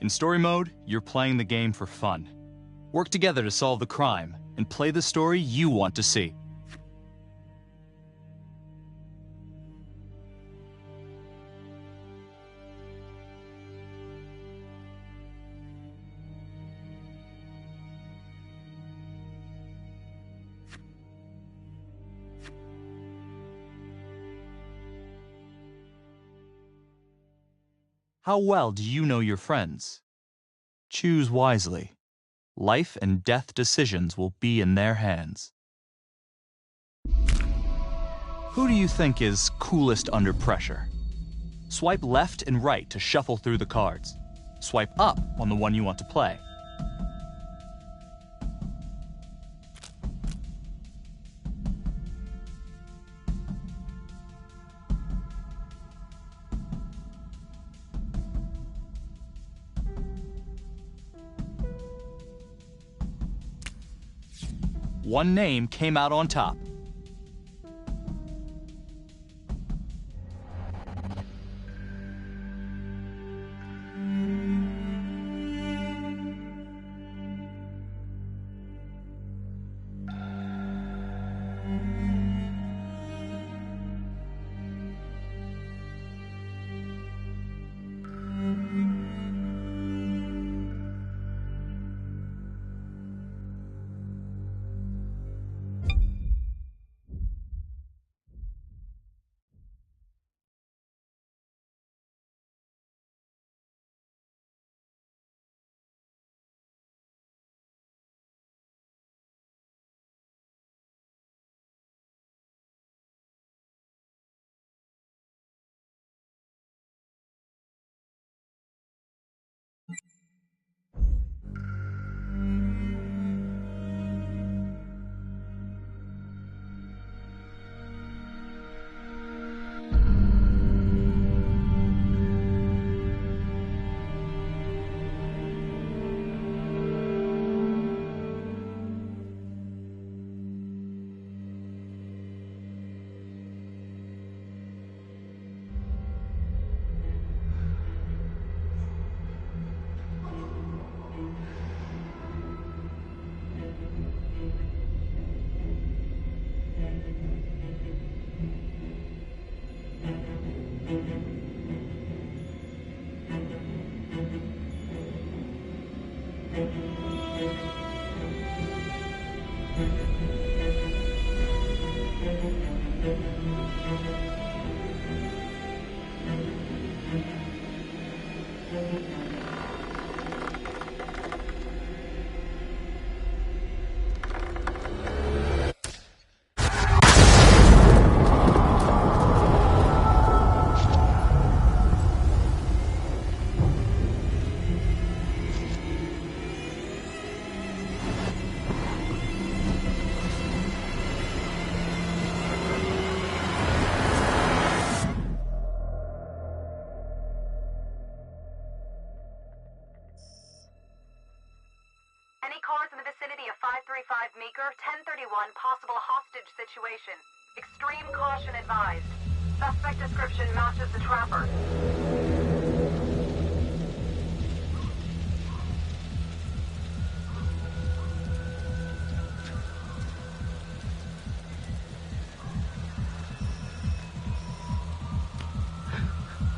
In story mode, you're playing the game for fun. Work together to solve the crime, and play the story you want to see. How well do you know your friends? Choose wisely. Life and death decisions will be in their hands. Who do you think is coolest under pressure? Swipe left and right to shuffle through the cards. Swipe up on the one you want to play. One name came out on top. vicinity of 535 Meeker, 1031, possible hostage situation. Extreme caution advised. Suspect description matches the trapper.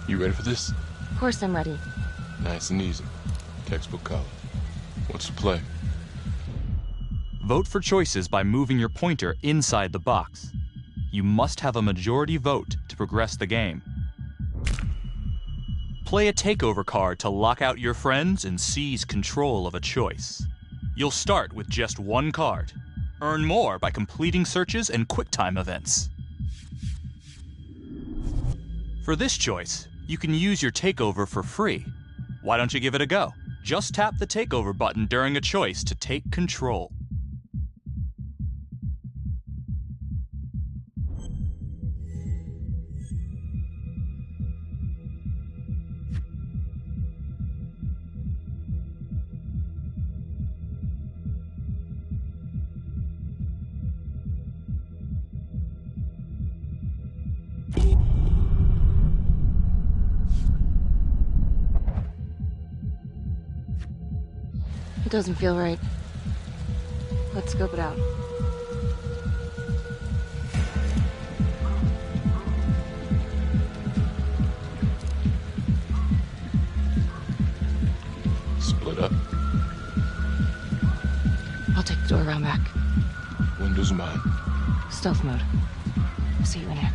You ready for this? Of course I'm ready. Nice and easy. Textbook color. What's the play? Vote for choices by moving your pointer inside the box. You must have a majority vote to progress the game. Play a takeover card to lock out your friends and seize control of a choice. You'll start with just one card. Earn more by completing searches and QuickTime events. For this choice, you can use your takeover for free. Why don't you give it a go? Just tap the takeover button during a choice to take control. It doesn't feel right. Let's scope it out. Split up. I'll take the door around back. Windows mine. Stealth mode. I'll see you in here.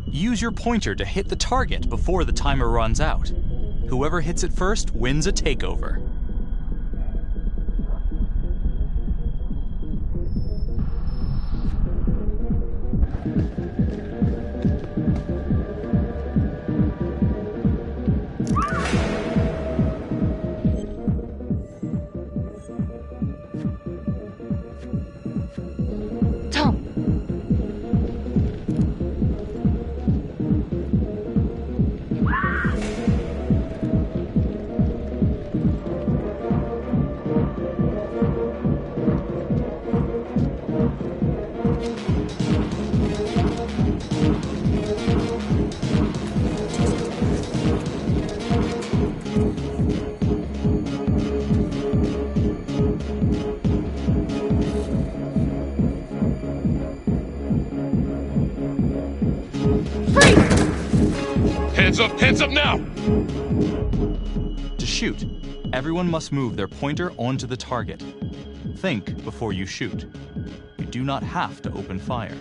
Use your pointer to hit the target before the timer runs out. Whoever hits it first wins a takeover. Hands up now! To shoot, everyone must move their pointer onto the target. Think before you shoot. You do not have to open fire.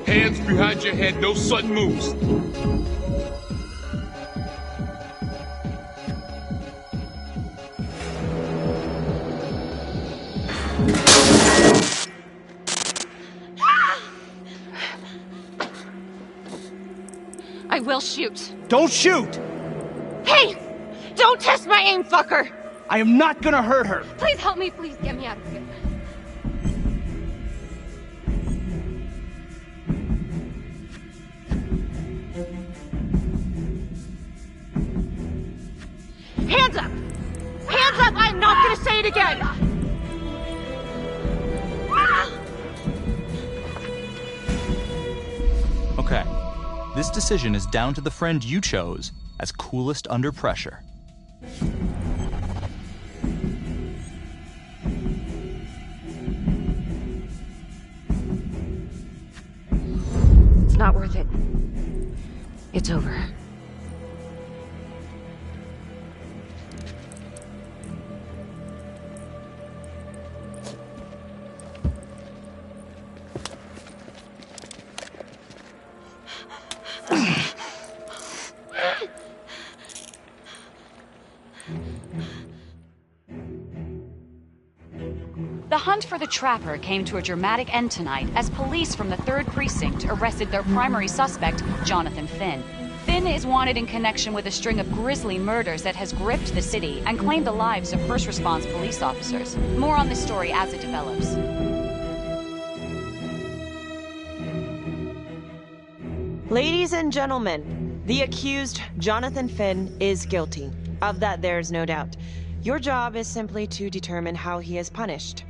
Hands behind your head, no sudden moves. I will shoot. Don't shoot! Hey! Don't test my aim, fucker! I am not gonna hurt her! Please help me, please get me out of here. Hands up! Hands up! I'm not gonna say it again! Okay. This decision is down to the friend you chose as coolest under pressure. It's not worth it. It's over. The hunt for the Trapper came to a dramatic end tonight as police from the 3rd Precinct arrested their primary suspect, Jonathan Finn. Finn is wanted in connection with a string of grisly murders that has gripped the city and claimed the lives of first response police officers. More on this story as it develops. Ladies and gentlemen, the accused, Jonathan Finn, is guilty. Of that, there's no doubt. Your job is simply to determine how he is punished.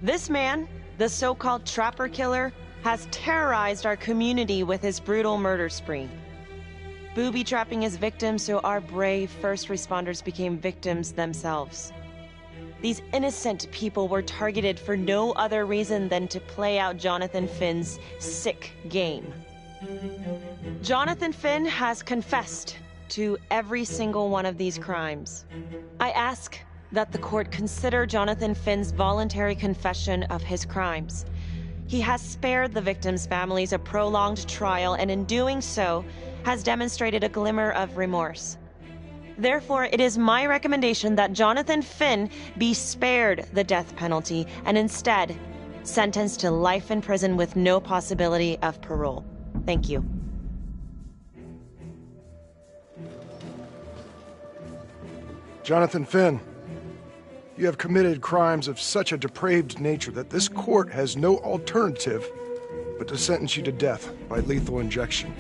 This man, the so-called Trapper Killer, has terrorized our community with his brutal murder spree. Booby-trapping his victims so our brave first responders became victims themselves. These innocent people were targeted for no other reason than to play out Jonathan Finn's sick game. Jonathan Finn has confessed to every single one of these crimes. I ask that the court consider Jonathan Finn's voluntary confession of his crimes. He has spared the victims' families a prolonged trial, and in doing so, has demonstrated a glimmer of remorse. Therefore, it is my recommendation that Jonathan Finn be spared the death penalty and instead sentenced to life in prison with no possibility of parole. Thank you. Jonathan Finn, you have committed crimes of such a depraved nature that this court has no alternative but to sentence you to death by lethal injection.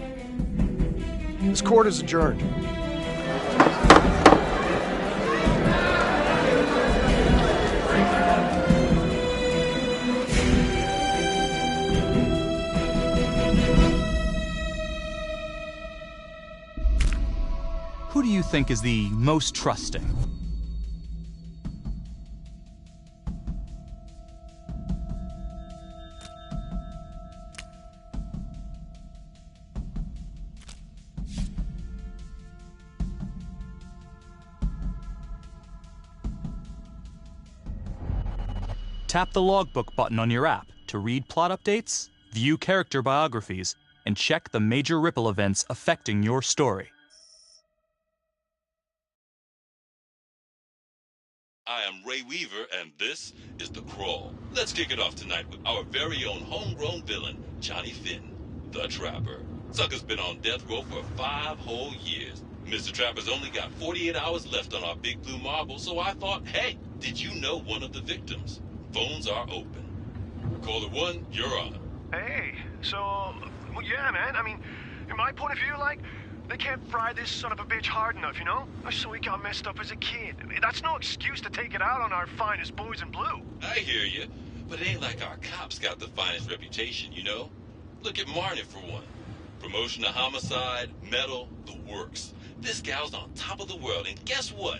This court is adjourned. Who do you think is the most trusting? Tap the logbook button on your app to read plot updates, view character biographies, and check the major ripple events affecting your story. I am Ray Weaver, and this is The Crawl. Let's kick it off tonight with our very own homegrown villain, Johnny Finn, the Trapper. Sucker's been on death row for 5 whole years. Mr. Trapper's only got 48 hours left on our big blue marble, so I thought, hey, did you know one of the victims? Phones are open. Caller 1, you're on. Hey, so, well, yeah, man, I mean, in my point of view, like, they can't fry this son of a bitch hard enough, you know? So he got messed up as a kid. That's no excuse to take it out on our finest boys in blue. I hear you, but it ain't like our cops got the finest reputation, you know? Look at Marnie for one. Promotion to homicide, medal, the works. This gal's on top of the world, and guess what?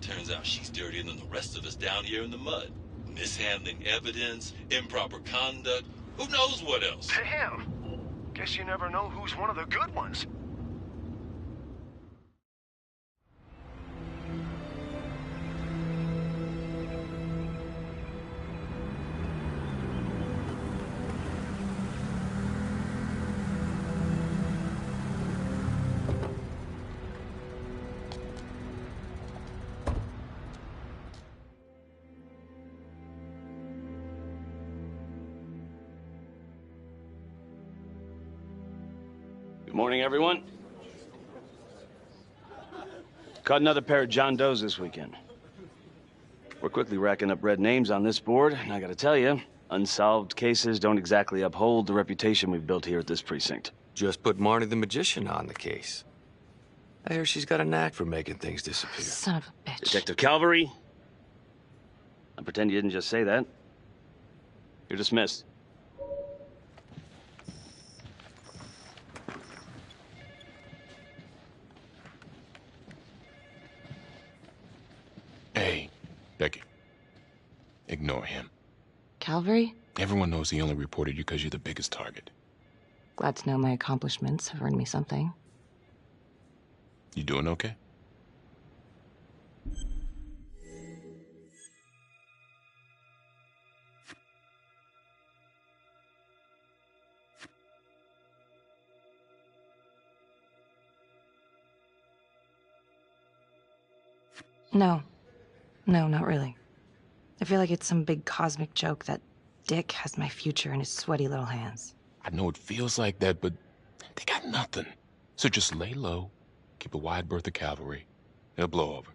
Turns out she's dirtier than the rest of us down here in the mud. Mishandling evidence, improper conduct, who knows what else? Damn. Guess you never know who's one of the good ones. Good morning, everyone. Caught another pair of John Does this weekend. We're quickly racking up red names on this board, and I gotta tell you, unsolved cases don't exactly uphold the reputation we've built here at this precinct. Just put Marnie the Magician on the case. I hear she's got a knack for making things disappear. Son of a bitch. Detective Calvary, I pretend you didn't just say that. You're dismissed. Hey, Becky. Ignore him. Calvary? Everyone knows he only reported you because you're the biggest target. Glad to know my accomplishments have earned me something. You doing okay? No. No, not really. I feel like it's some big cosmic joke that Dick has my future in his sweaty little hands. I know it feels like that, but they got nothing. So just lay low, keep a wide berth of cavalry. They'll blow over.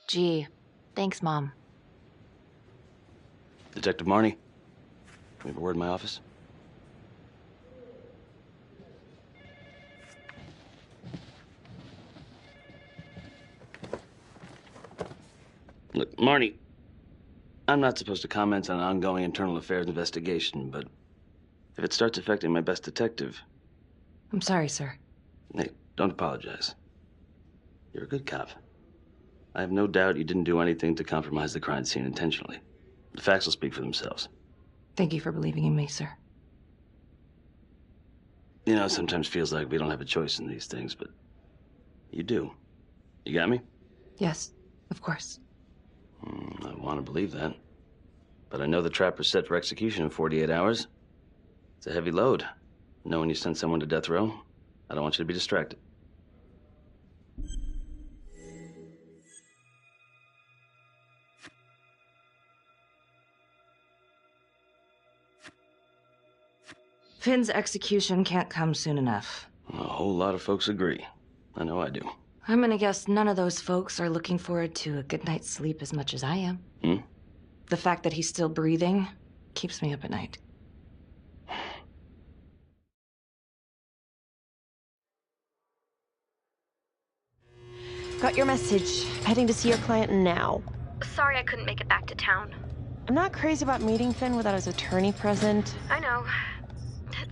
Gee, thanks, Mom. Detective Marnie, we have a word in my office. Look, Marnie, I'm not supposed to comment on an ongoing internal affairs investigation, but if it starts affecting my best detective... I'm sorry, sir. Hey, don't apologize. You're a good cop. I have no doubt you didn't do anything to compromise the crime scene intentionally. The facts will speak for themselves. Thank you for believing in me, sir. You know, it sometimes feels like we don't have a choice in these things, but you do. You got me? Yes, of course. I want to believe that. But I know the trapper's set for execution in 48 hours. It's a heavy load. Knowing you sent someone to death row, I don't want you to be distracted. Finn's execution can't come soon enough. A whole lot of folks agree. I know I do. I'm gonna guess none of those folks are looking forward to a good night's sleep as much as I am. The fact that he's still breathing keeps me up at night. Got your message. Heading to see your client now. Sorry I couldn't make it back to town. I'm not crazy about meeting Finn without his attorney present. I know.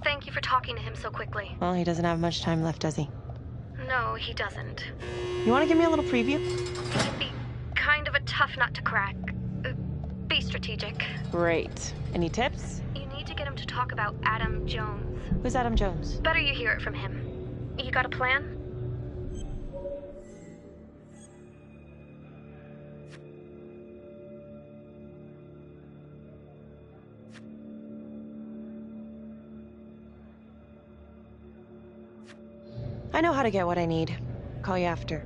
Thank you for talking to him so quickly. Well, he doesn't have much time left, does he? No, he doesn't. You want to give me a little preview? It can be kind of a tough nut to crack. Be strategic. Great. Any tips? You need to get him to talk about Adam Jones. Who's Adam Jones? Better you hear it from him. You got a plan? I know how to get what I need. Call you after.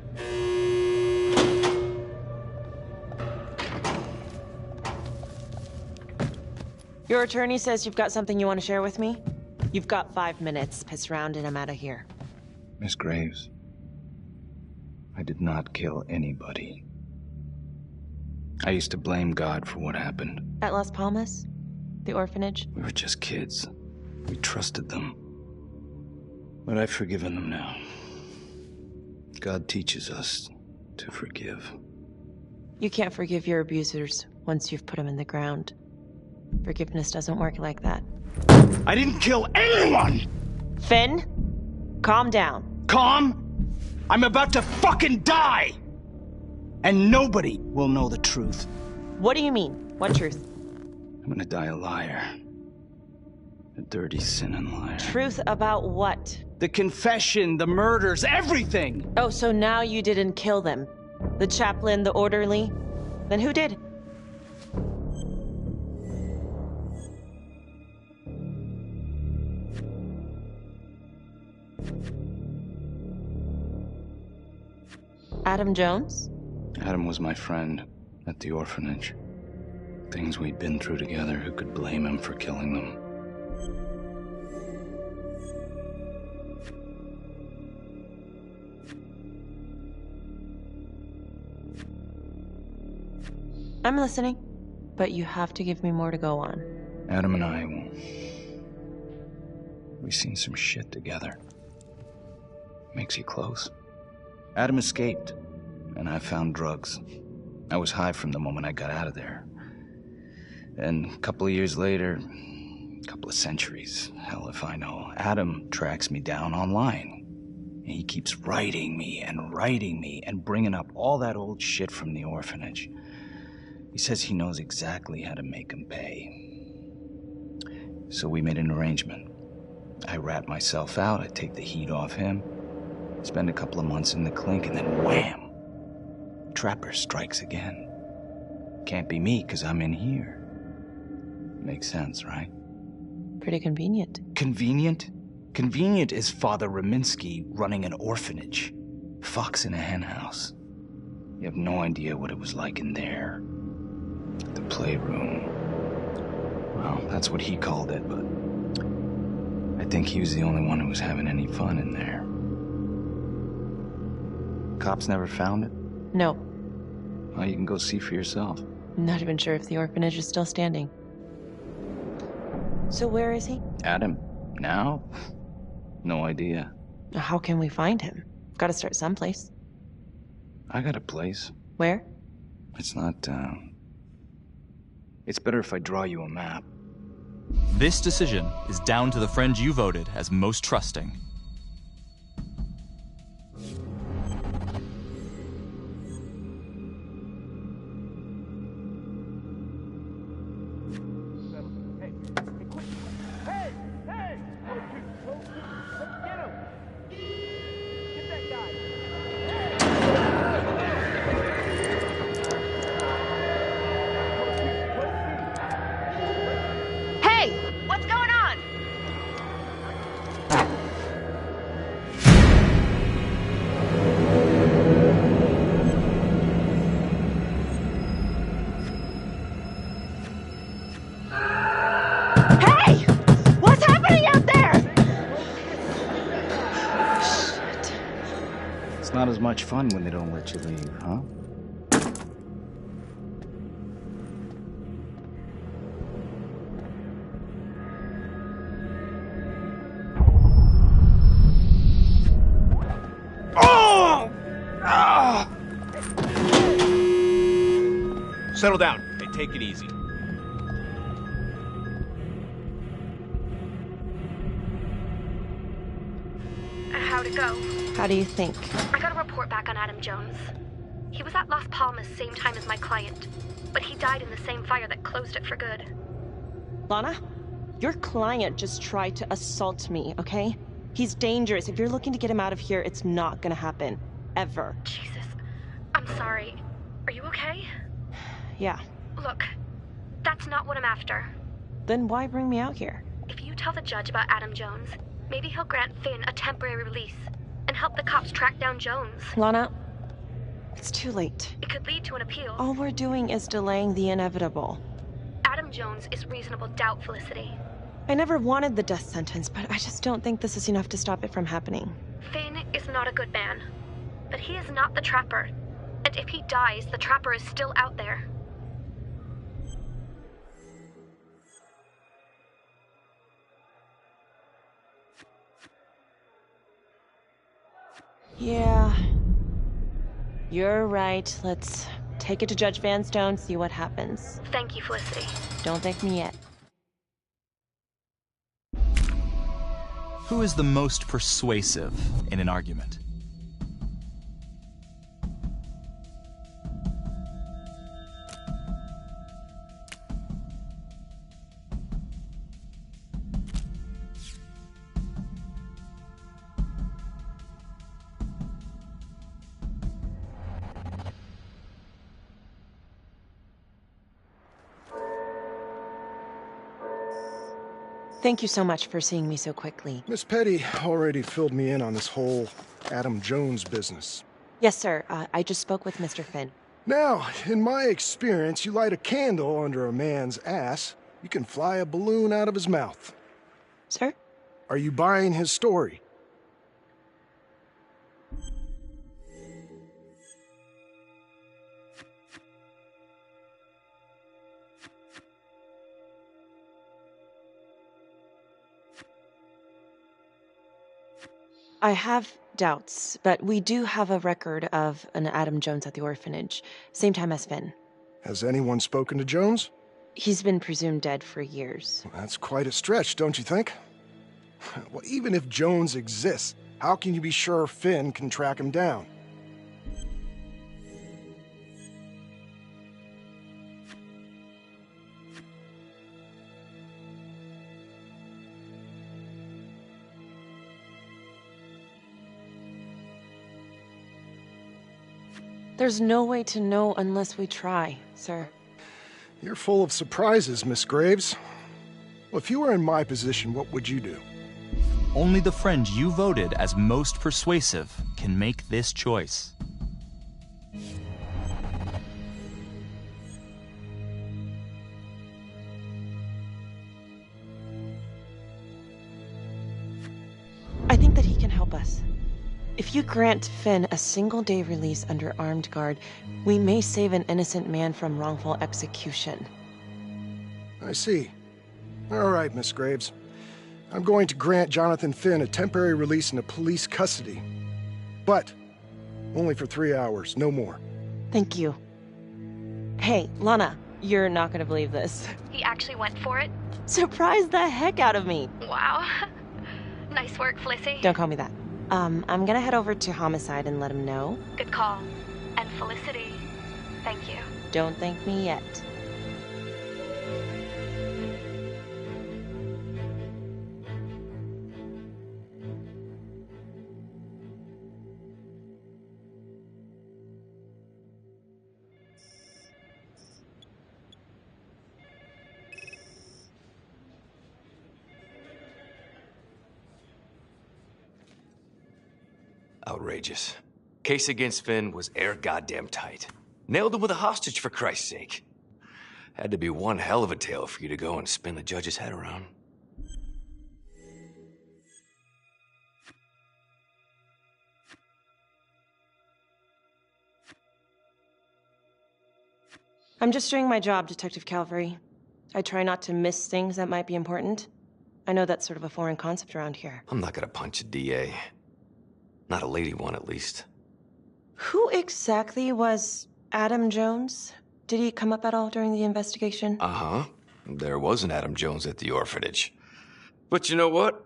Your attorney says you've got something you want to share with me? You've got 5 minutes. Piss around and I'm out of here. Miss Graves, I did not kill anybody. I used to blame God for what happened. At Las Palmas? The orphanage? We were just kids. We trusted them. But I've forgiven them now. God teaches us to forgive. You can't forgive your abusers once you've put them in the ground. Forgiveness doesn't work like that. I didn't kill anyone! Finn, calm down. Calm? I'm about to fucking die! And nobody will know the truth. What do you mean? What truth? I'm gonna die a liar. A dirty, sinning liar. Truth about what? The confession, the murders, everything! Oh, so now you didn't kill them? The chaplain, the orderly? Then who did? Adam Jones? Adam was my friend at the orphanage. Things we'd been through together, who could blame him for killing them? I'm listening, but you have to give me more to go on. Adam and I, we've seen some shit together. Makes you close. Adam escaped, and I found drugs. I was high from the moment I got out of there. And a couple of years later, a couple of centuries, hell if I know, Adam tracks me down online. And he keeps writing me and bringing up all that old shit from the orphanage. He says he knows exactly how to make him pay. So we made an arrangement. I rat myself out, I take the heat off him, spend a couple of months in the clink, and then wham! Trapper strikes again. Can't be me, 'cause I'm in here. Makes sense, right? Pretty convenient. Convenient? Convenient is Father Raminsky running an orphanage. Fox in a hen house. You have no idea what it was like in there. The playroom. Well, that's what he called it, but I think he was the only one who was having any fun in there. Cops never found it? No. Well, you can go see for yourself. I'm not even sure if the orphanage is still standing. So where is he? Adam? Now? No idea. How can we find him? Gotta start someplace. I got a place. Where? It's not, It's better if I draw you a map. This decision is down to the friend you voted as most trusting. It's not as much fun when they don't let you leave, huh? Settle down. Hey, take it easy. How'd it go? How do you think? I got a report back on Adam Jones. He was at Las Palmas same time as my client, but he died in the same fire that closed it for good. Lana, your client just tried to assault me, okay? He's dangerous. If you're looking to get him out of here, it's not gonna happen. Ever. Jesus. I'm sorry. Are you okay? Yeah. Look, that's not what I'm after. Then why bring me out here? If you tell the judge about Adam Jones, maybe he'll grant Finn a temporary release and help the cops track down Jones. Lana, it's too late. It could lead to an appeal. All we're doing is delaying the inevitable. Adam Jones is reasonable doubt, Felicity. I never wanted the death sentence, but I just don't think this is enough to stop it from happening. Finn is not a good man, but he is not the Trapper. And if he dies, the Trapper is still out there. Yeah. You're right. Let's take it to Judge Vanstone, see what happens. Thank you, Felicity. Don't thank me yet. Who is the most persuasive in an argument? Thank you so much for seeing me so quickly. Miss Petty already filled me in on this whole Adam Jones business. Yes, sir. I just spoke with Mr. Finn. Now, in my experience, you light a candle under a man's ass, you can fly a balloon out of his mouth. Sir? Are you buying his story? I have doubts, but we do have a record of an Adam Jones at the orphanage, same time as Finn. Has anyone spoken to Jones? He's been presumed dead for years. Well, that's quite a stretch, don't you think? Well, even if Jones exists, how can you be sure Finn can track him down? There's no way to know unless we try, sir. You're full of surprises, Miss Graves. Well, if you were in my position, what would you do? Only the friend you voted as most persuasive can make this choice. I think that he can help us. If you grant Finn a single-day release under armed guard, we may save an innocent man from wrongful execution. I see. All right, Miss Graves. I'm going to grant Jonathan Finn a temporary release into police custody. But only for 3 hours, no more. Thank you. Hey, Lana, you're not gonna believe this. He actually went for it? Surprised the heck out of me. Wow. Nice work, Felicity. Don't call me that. I'm gonna head over to Homicide and let him know. Good call. And Felicity, thank you. Don't thank me yet. Outrageous. Case against Finn was air goddamn tight. Nailed him with a hostage, for Christ's sake. Had to be one hell of a tale for you to go and spin the judge's head around. I'm just doing my job, Detective Calvary. I try not to miss things that might be important. I know that's sort of a foreign concept around here. I'm not gonna punch a DA. Not a lady one, at least. Who exactly was Adam Jones? Did he come up at all during the investigation? Uh-huh. There was an Adam Jones at the orphanage. But you know what?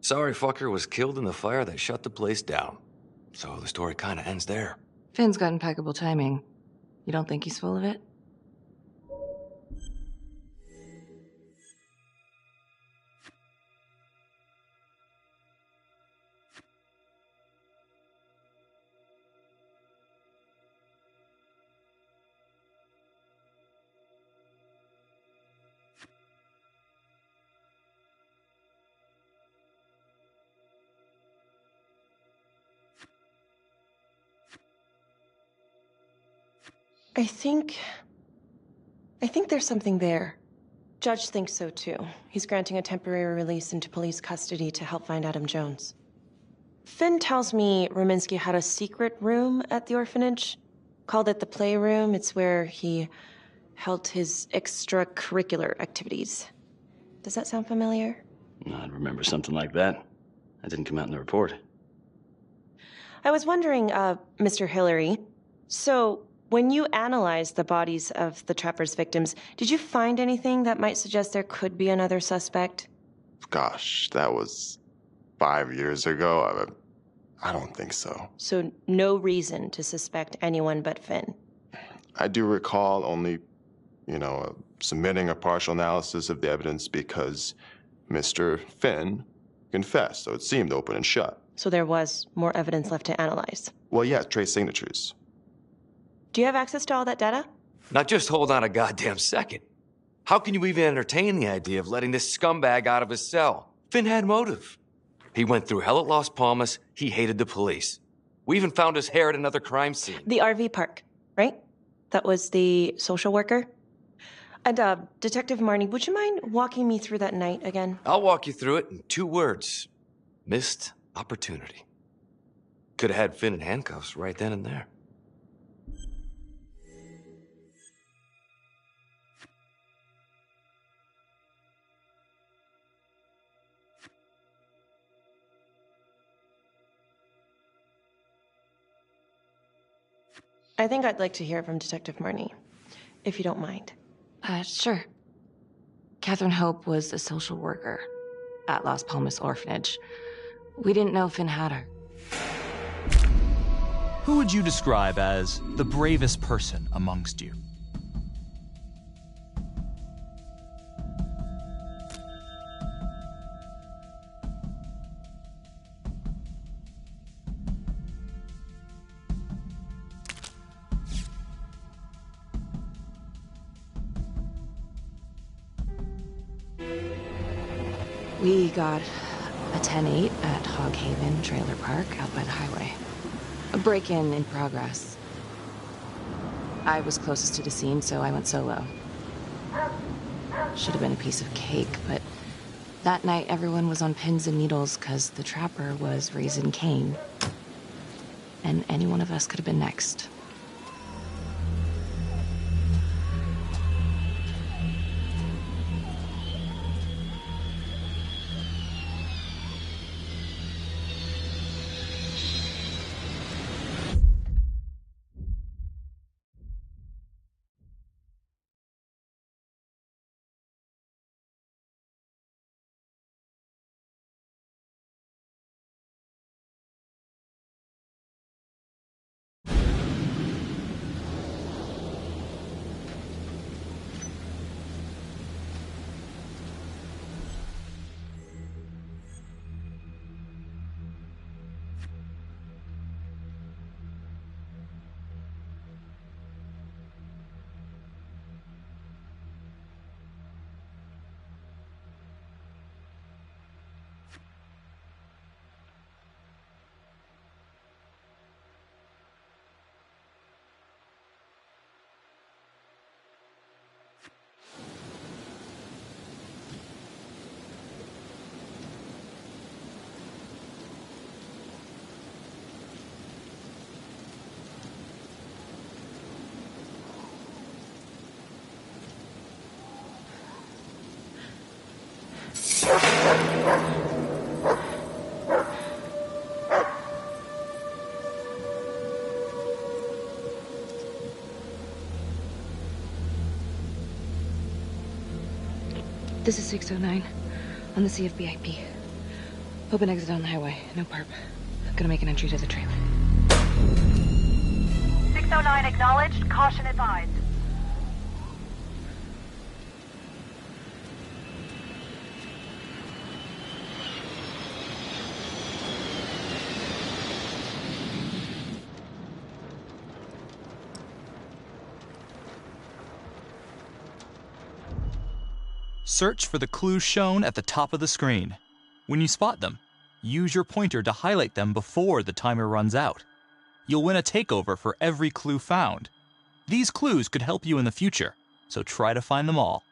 Sorry fucker was killed in the fire that shut the place down. So the story kinda ends there. Finn's got impeccable timing. You don't think he's full of it? I think there's something there. Judge thinks so too. He's granting a temporary release into police custody to help find Adam Jones. Finn tells me Rominsky had a secret room at the orphanage. Called it the playroom. It's where he held his extracurricular activities. Does that sound familiar? I'd remember something like that. That didn't come out in the report. I was wondering, Mr. Hillary, so when you analyzed the bodies of the Trapper's victims, did you find anything that might suggest there could be another suspect? Gosh, that was 5 years ago. I don't think so. So no reason to suspect anyone but Finn? I do recall only, submitting a partial analysis of the evidence because Mr. Finn confessed, so it seemed open and shut. So there was more evidence left to analyze? Well, yeah, trace signatures. Do you have access to all that data? Now just hold on a goddamn second. How can you even entertain the idea of letting this scumbag out of his cell? Finn had motive. He went through hell at Las Palmas. He hated the police. We even found his hair at another crime scene. The RV park, right? That was the social worker? And, Detective Marnie, would you mind walking me through that night again? I'll walk you through it in 2 words. Missed opportunity. Could have had Finn in handcuffs right then and there. I think I'd like to hear from Detective Marnie, if you don't mind. Sure. Catherine Hope was a social worker at Las Palmas Orphanage. We didn't know Finn had her. Who would you describe as the bravest person amongst you? We got a 10-8 at Hog Haven Trailer Park out by the highway. A break-in in progress. I was closest to the scene, so I went solo. Should have been a piece of cake, but that night everyone was on pins and needles because the trapper was raising Cain. And any one of us could have been next. This is 609 on the CFBIP. Open exit on the highway. No perp. Gonna make an entry to the trailer. 609 acknowledged. Caution advised. Search for the clues shown at the top of the screen. When you spot them, use your pointer to highlight them before the timer runs out. You'll win a takeover for every clue found. These clues could help you in the future, so try to find them all.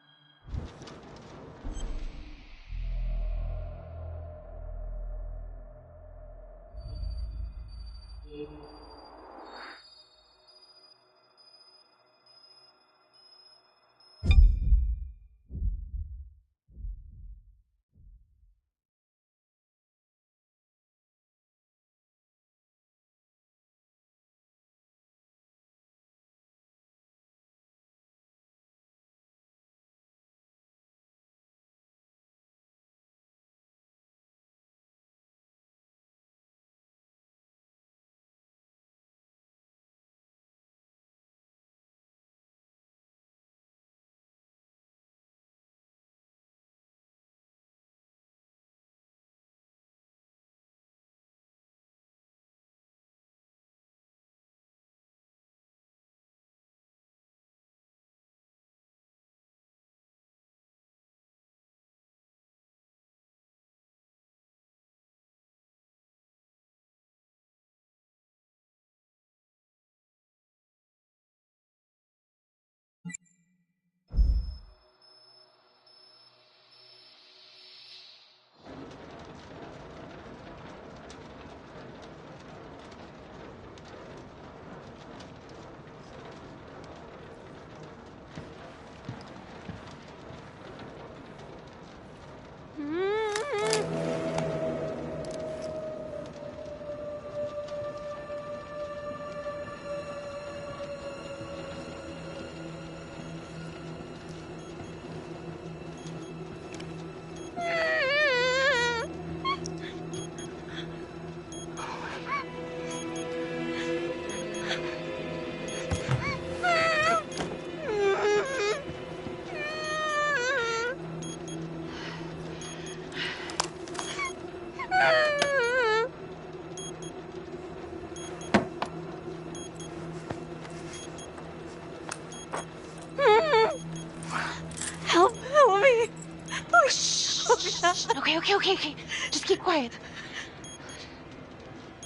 Okay. Just keep quiet.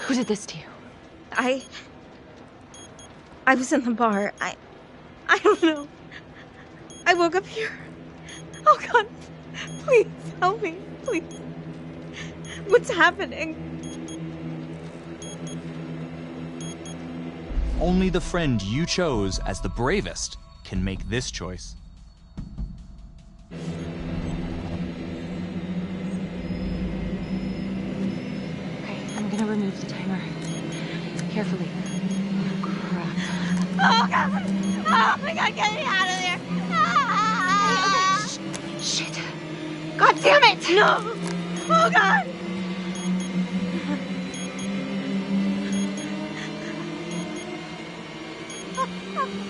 Who did this to you? I was in the bar. I don't know. I woke up here. Oh God, please help me, please. What's happening? Only the friend you chose as the bravest can make this choice. Okay, I'm gonna remove the timer. Carefully. Oh, crap. Oh God! Oh my God, get me out of there! Ah! Okay, shit. God damn it! No! Oh God!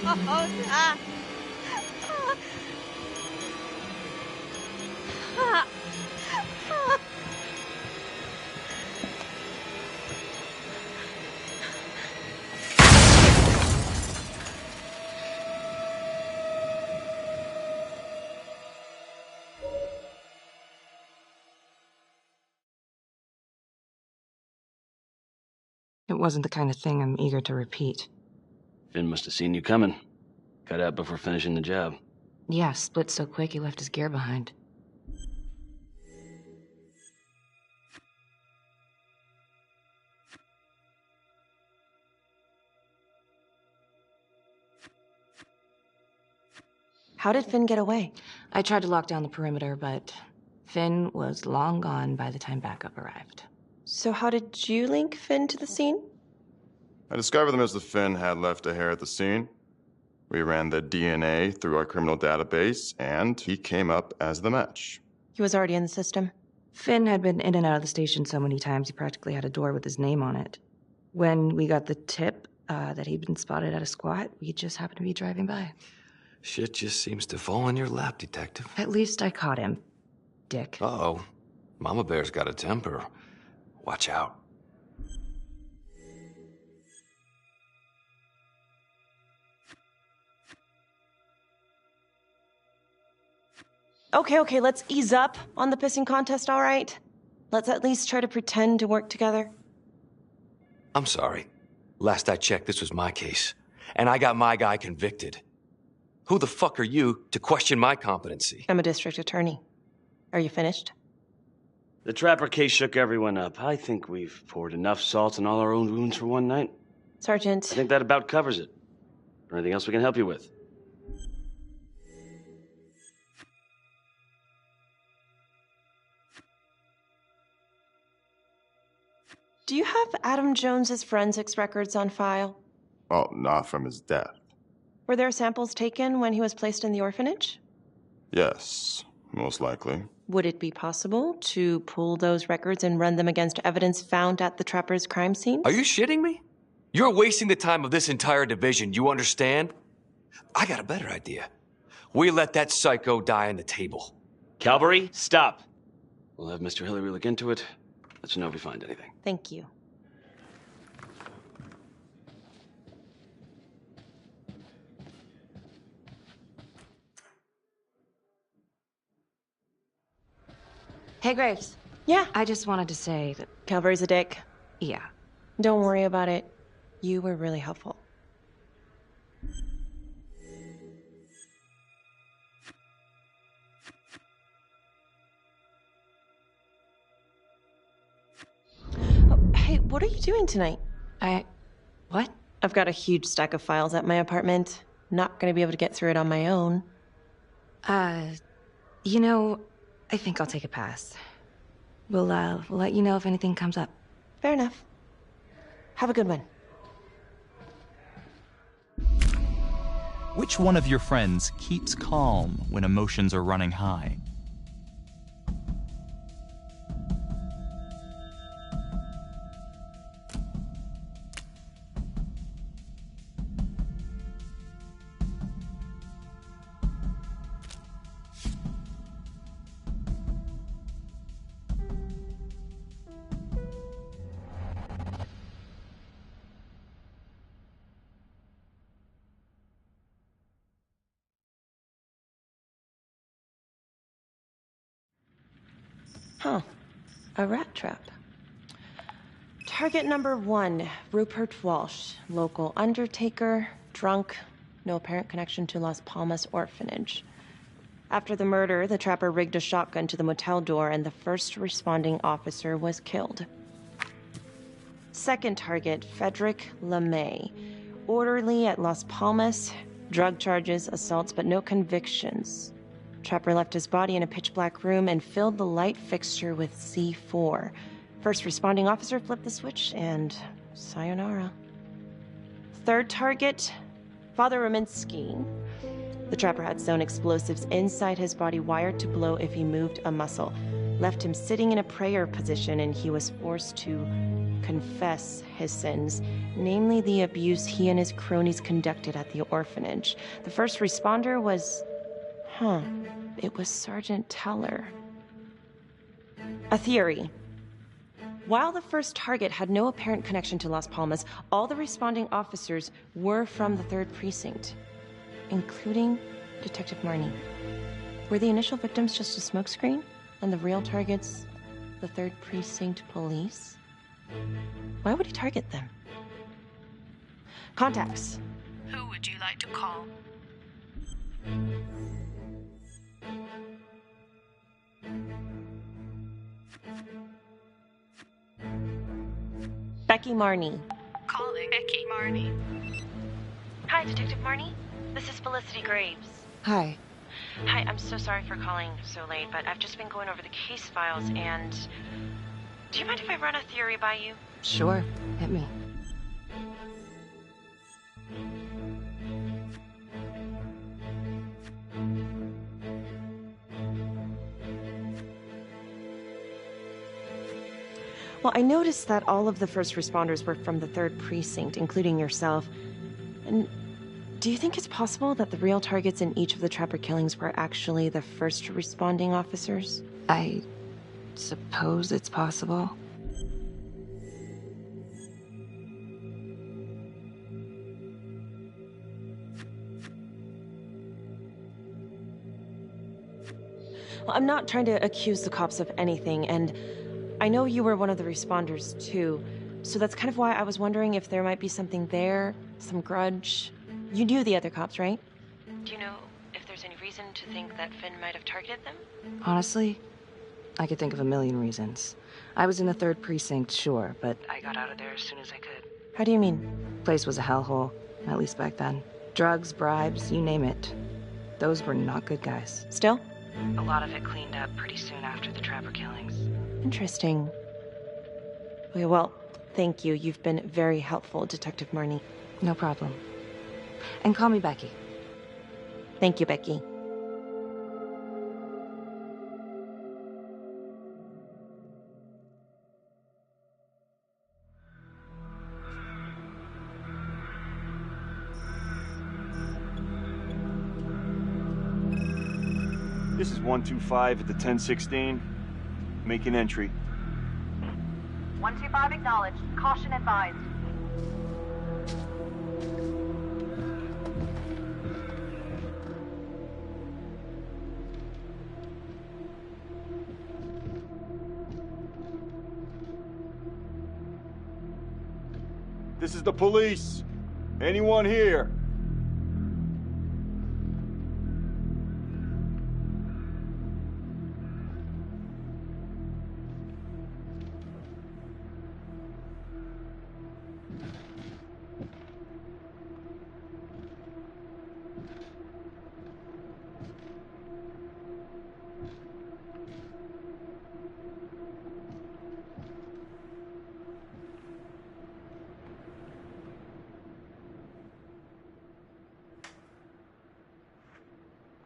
Oh God! It wasn't the kind of thing I'm eager to repeat. Finn must have seen you coming. Got out before finishing the job. Yeah, split so quick he left his gear behind. How did Finn get away? I tried to lock down the perimeter, but Finn was long gone by the time backup arrived. So how did you link Finn to the scene? I discovered that Mr. Finn had left a hair at the scene. We ran the DNA through our criminal database, and he came up as the match. He was already in the system. Finn had been in and out of the station so many times he practically had a door with his name on it. When we got the tip that he'd been spotted at a squat, we just happened to be driving by. Shit just seems to fall in your lap, Detective. At least I caught him, Dick. Uh-oh. Mama Bear's got a temper. Watch out. Okay, let's ease up on the pissing contest, all right? Let's at least try to pretend to work together. I'm sorry. Last I checked, this was my case. And I got my guy convicted. Who the fuck are you to question my competency? I'm a district attorney. Are you finished? The Trapper case shook everyone up. I think we've poured enough salt in all our own wounds for one night. Sergeant. I think that about covers it. Or anything else we can help you with? Do you have Adam Jones's forensics records on file? Well, not from his death. Were there samples taken when he was placed in the orphanage? Yes, most likely. Would it be possible to pull those records and run them against evidence found at the Trapper's crime scene? Are you shitting me? You're wasting the time of this entire division, you understand? I got a better idea. We let that psycho die on the table. Calvary, stop. We'll have Mr. Hillary look into it. Let you know if we find anything. Thank you. Hey, Graves. Yeah? I just wanted to say that... Calvary's a dick. Yeah. Don't worry about it. You were really helpful. Oh, hey, what are you doing tonight? What? I've got a huge stack of files at my apartment. Not gonna be able to get through it on my own. You know, I think I'll take a pass. We'll let you know if anything comes up. Fair enough. Have a good one. Which one of your friends keeps calm when emotions are running high? Huh. A rat trap. Target number 1, Rupert Walsh, local undertaker, drunk, no apparent connection to Las Palmas orphanage. After the murder, the trapper rigged a shotgun to the motel door and the first responding officer was killed. Second target, Frederick LeMay, orderly at Las Palmas, drug charges, assaults, but no convictions. Trapper left his body in a pitch-black room and filled the light fixture with C4. First responding officer flipped the switch, and sayonara. Third target, Father Rominsky. The trapper had sewn explosives inside his body, wired to blow if he moved a muscle. Left him sitting in a prayer position, and he was forced to confess his sins, namely the abuse he and his cronies conducted at the orphanage. The first responder was... it was Sergeant Teller. A theory. While the first target had no apparent connection to Las Palmas, all the responding officers were from the 3rd Precinct, including Detective Marnie. Were the initial victims just a smokescreen, and the real targets the 3rd Precinct police? Why would he target them? Contacts. Who would you like to call? Becky Marnie. Calling Becky Marnie. Hi, Detective Marnie. This is Felicity Graves. Hi. Hi, I'm so sorry for calling so late, but I've just been going over the case files and... Do you mind if I run a theory by you? Sure. Hit me. Well, I noticed that all of the first responders were from the 3rd Precinct, including yourself. And do you think it's possible that the real targets in each of the trapper killings were actually the first responding officers? I suppose it's possible. Well, I'm not trying to accuse the cops of anything, and I know you were one of the responders, too. So that's kind of why I was wondering if there might be something there, some grudge. You knew the other cops, right? Do you know if there's any reason to think that Finn might have targeted them? Honestly, I could think of a million reasons. I was in the 3rd Precinct, sure, but I got out of there as soon as I could. How do you mean? Place was a hellhole, at least back then. Drugs, bribes, you name it. Those were not good guys. Still? A lot of it cleaned up pretty soon after the trapper killings. Interesting. Okay, well, thank you. You've been very helpful, Detective Marnie. No problem. And call me Becky. Thank you, Becky. This is 125 at the 1016. Making entry. 125 acknowledged. Caution advised. This is the police. Anyone here?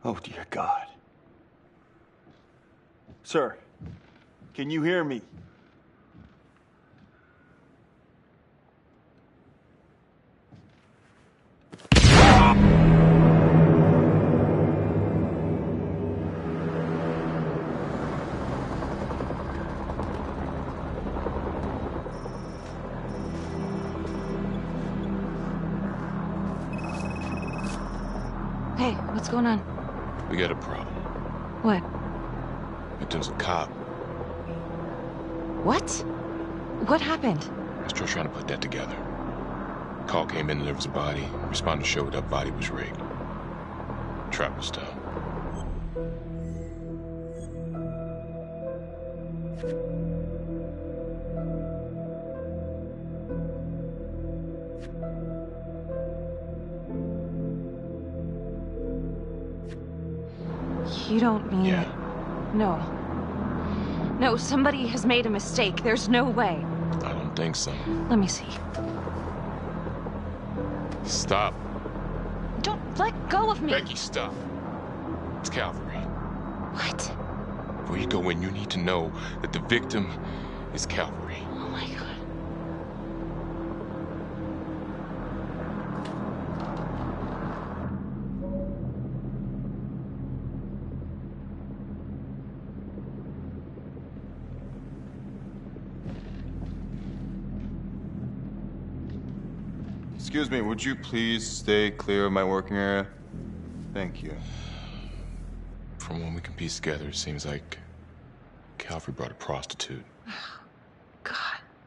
Oh, dear God. Sir, can you hear me? Hey, what's going on? We got a problem. What? Victim's a cop. What? What happened? I was still trying to put that together. Call came in and there was a body. Responder showed up, body was rigged. Trap was down. You don't mean... Yeah. No. No, somebody has made a mistake. There's no way. I don't think so. Let me see. Stop. Don't let go of me. Becky, stop. It's Calvary. What? Before you go in, you need to know that the victim is Calvary. Oh my God. Excuse me, would you please stay clear of my working area? Thank you. From what we can piece together, it seems like Calvary brought a prostitute. God.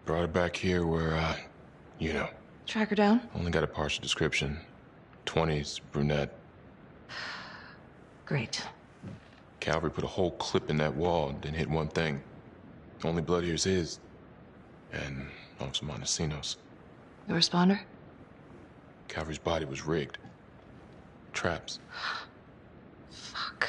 Brought her back here where, you know. Track her down? Only got a partial description. 20s, brunette. Great. Calvary put a whole clip in that wall and didn't hit one thing. Only blood here's his. And Officer Montesinos. The responder? Calvary's body was rigged. Traps. Fuck.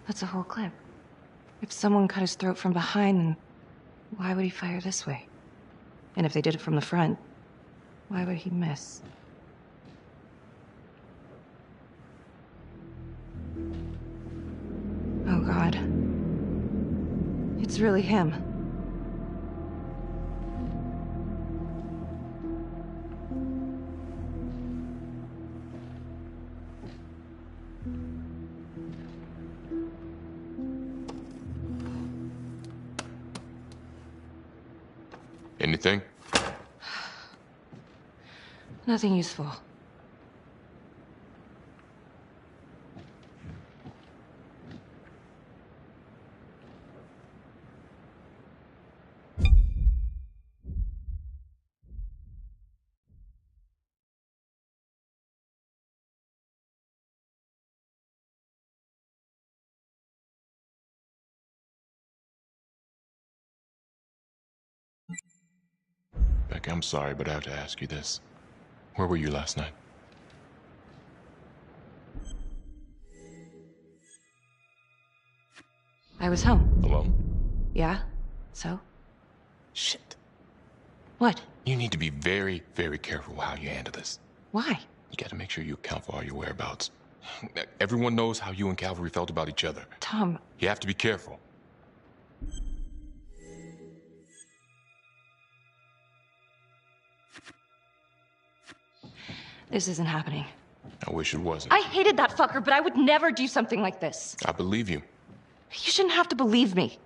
That's a whole clip. If someone cut his throat from behind, then why would he fire this way? And if they did it from the front, why would he miss? Oh God. It's really him. Anything? Nothing useful. Beck, I'm sorry, but I have to ask you this. Where were you last night? I was home. Alone? Yeah? So? Shit. What? You need to be very, very careful how you handle this. Why? You gotta make sure you account for all your whereabouts. Everyone knows how you and Calvary felt about each other. Tom. You have to be careful. This isn't happening. I wish it wasn't. I hated that fucker, but I would never do something like this. I believe you. You shouldn't have to believe me.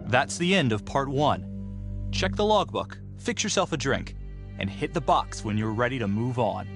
That's the end of part 1. Check the logbook, fix yourself a drink, and hit the box when you're ready to move on.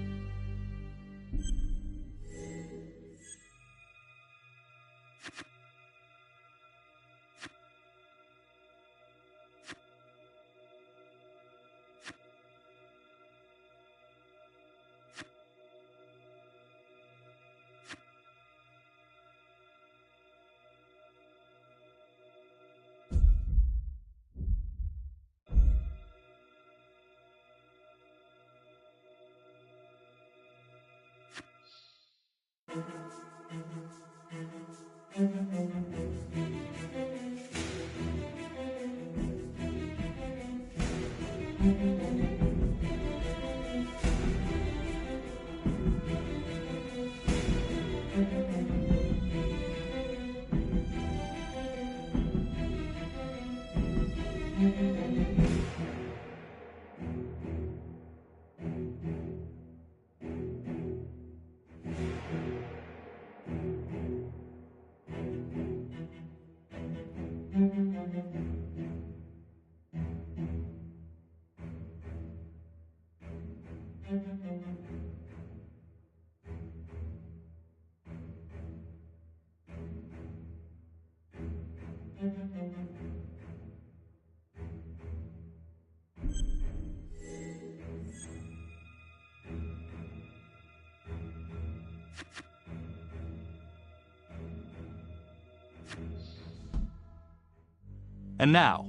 And now,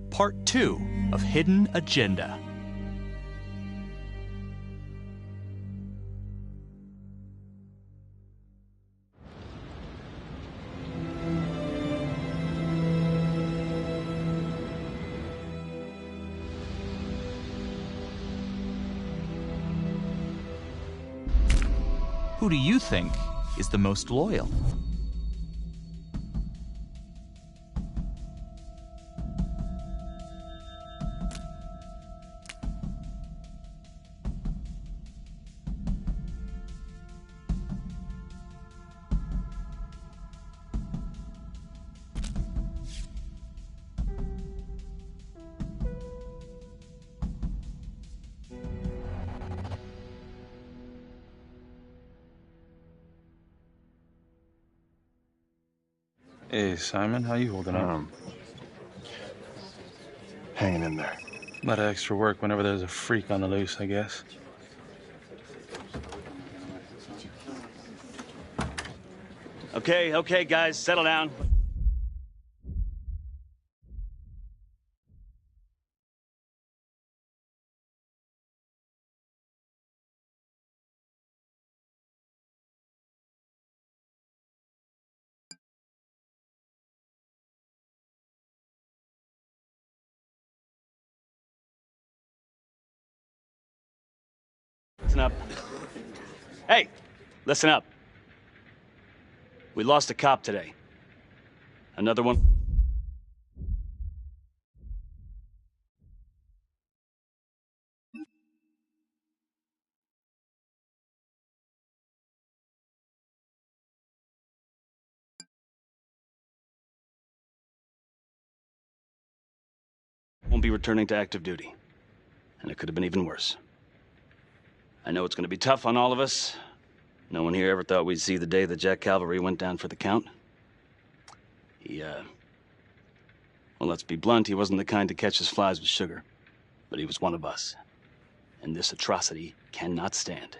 part 2 of Hidden Agenda. Who do you think is the most loyal? Hey, Simon, how you holding up? Hanging in there. A lot of extra work whenever there's a freak on the loose, I guess. Okay, guys, settle down. Listen up. Hey, listen up. We lost a cop today. Another one. Won't be returning to active duty. And it could have been even worse. I know it's going to be tough on all of us. No one here ever thought we'd see the day that Jack Calvary went down for the count. Well, let's be blunt, he wasn't the kind to catch his flies with sugar. But he was one of us. And this atrocity cannot stand.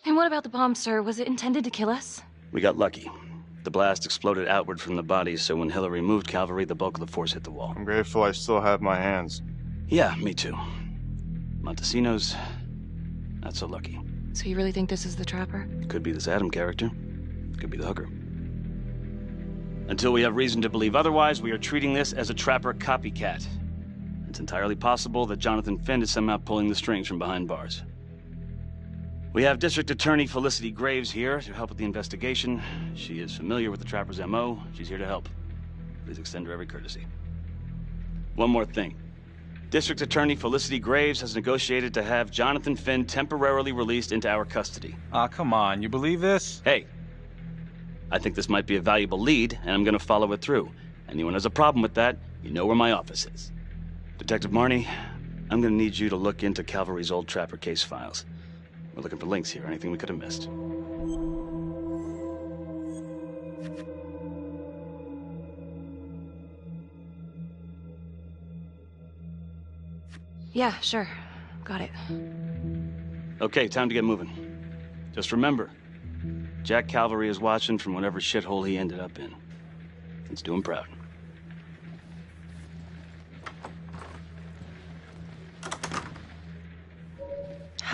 And what about the bomb, sir? Was it intended to kill us? We got lucky. The blast exploded outward from the body, so when Hillary moved Calvary, the bulk of the force hit the wall. I'm grateful I still have my hands. Yeah, me too. Montesinos, not so lucky. So you really think this is the Trapper? Could be this Adam character. Could be the hooker. Until we have reason to believe otherwise, we are treating this as a Trapper copycat. It's entirely possible that Jonathan Finn is somehow pulling the strings from behind bars. We have District Attorney Felicity Graves here to help with the investigation. She is familiar with the Trapper's MO. She's here to help. Please extend her every courtesy. One more thing. District Attorney Felicity Graves has negotiated to have Jonathan Finn temporarily released into our custody. Aw, come on. You believe this? Hey, I think this might be a valuable lead, and I'm gonna follow it through. Anyone has a problem with that, you know where my office is. Detective Marnie, I'm gonna need you to look into Calvary's old Trapper case files. We're looking for links here, anything we could have missed. Yeah, sure. Got it. Okay, time to get moving. Just remember, Jack Calvary is watching from whatever shithole he ended up in. Let's do him proud.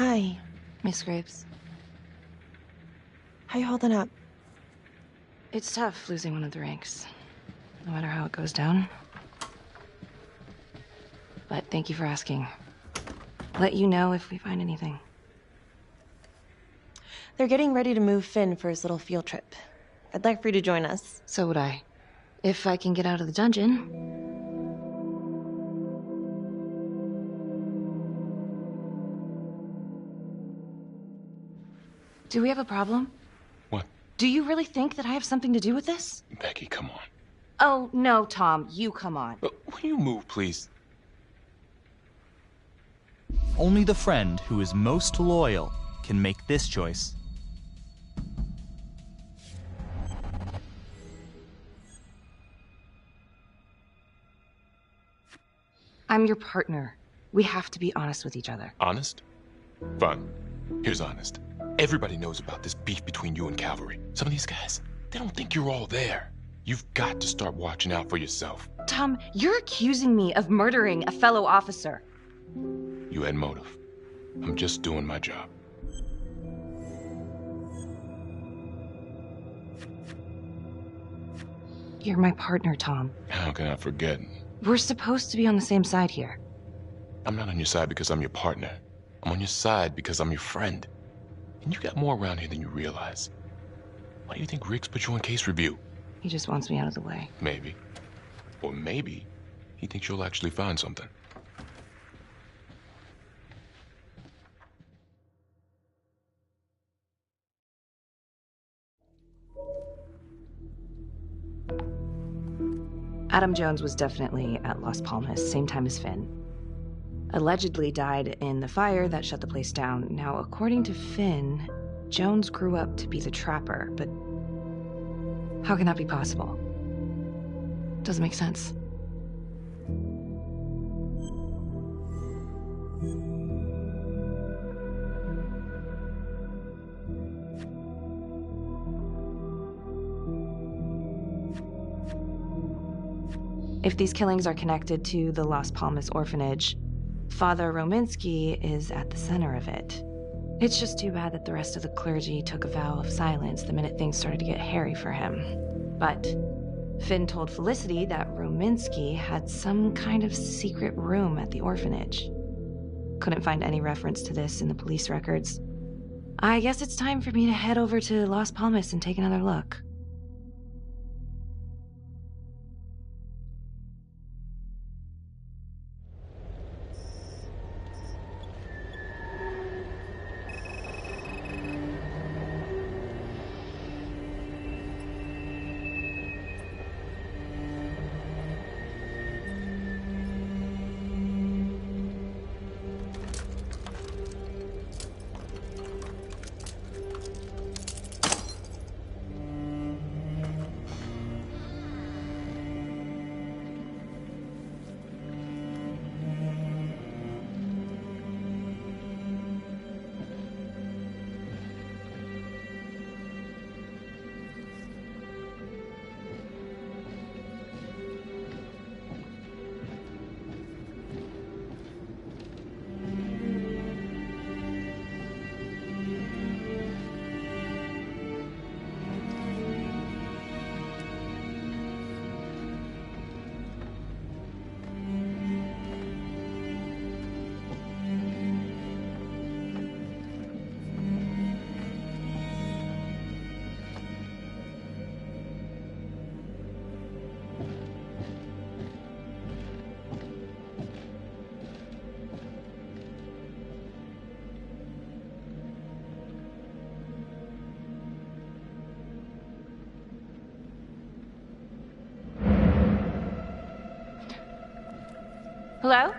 Hi. Miss Graves. How you holding up? It's tough losing one of the ranks, no matter how it goes down. But thank you for asking. Let you know if we find anything. They're getting ready to move Finn for his little field trip. I'd like for you to join us. So would I. If I can get out of the dungeon. Do we have a problem? What? Do you really think that I have something to do with this? Becky, come on. Oh, no, Tom. You come on. Will you move, please? Only the friend who is most loyal can make this choice. I'm your partner. We have to be honest with each other. Honest? Fine. Here's honest. Everybody knows about this beef between you and Cavalry. Some of these guys, they don't think you're all there. You've got to start watching out for yourself. Tom, you're accusing me of murdering a fellow officer. You had motive. I'm just doing my job. You're my partner, Tom. How can I forget? We're supposed to be on the same side here. I'm not on your side because I'm your partner. I'm on your side because I'm your friend. And you got more around here than you realize. Why do you think Riggs put you on case review? He just wants me out of the way. Maybe. Or maybe he thinks you'll actually find something. Adam Jones was definitely at Las Palmas, same time as Finn. Allegedly died in the fire that shut the place down. Now, according to Finn, Jones grew up to be the Trapper, but how can that be possible? Doesn't make sense. If these killings are connected to the Las Palmas orphanage, Father Rominsky is at the center of it. It's just too bad that the rest of the clergy took a vow of silence the minute things started to get hairy for him. But Finn told Felicity that Rominsky had some kind of secret room at the orphanage. Couldn't find any reference to this in the police records. I guess it's time for me to head over to Las Palmas and take another look. Hello?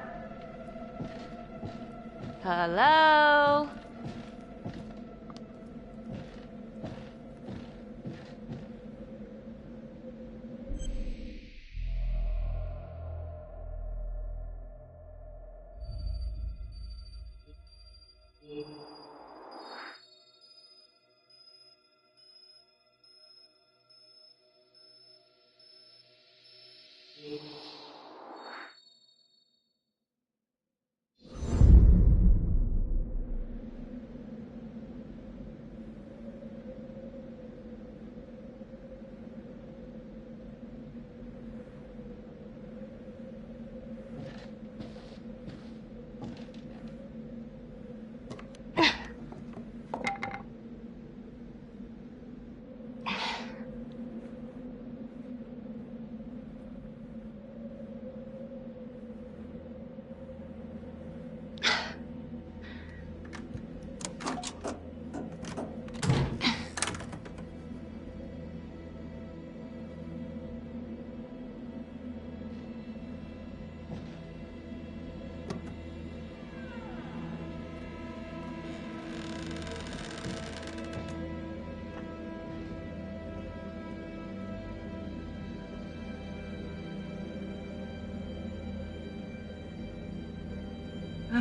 Hello?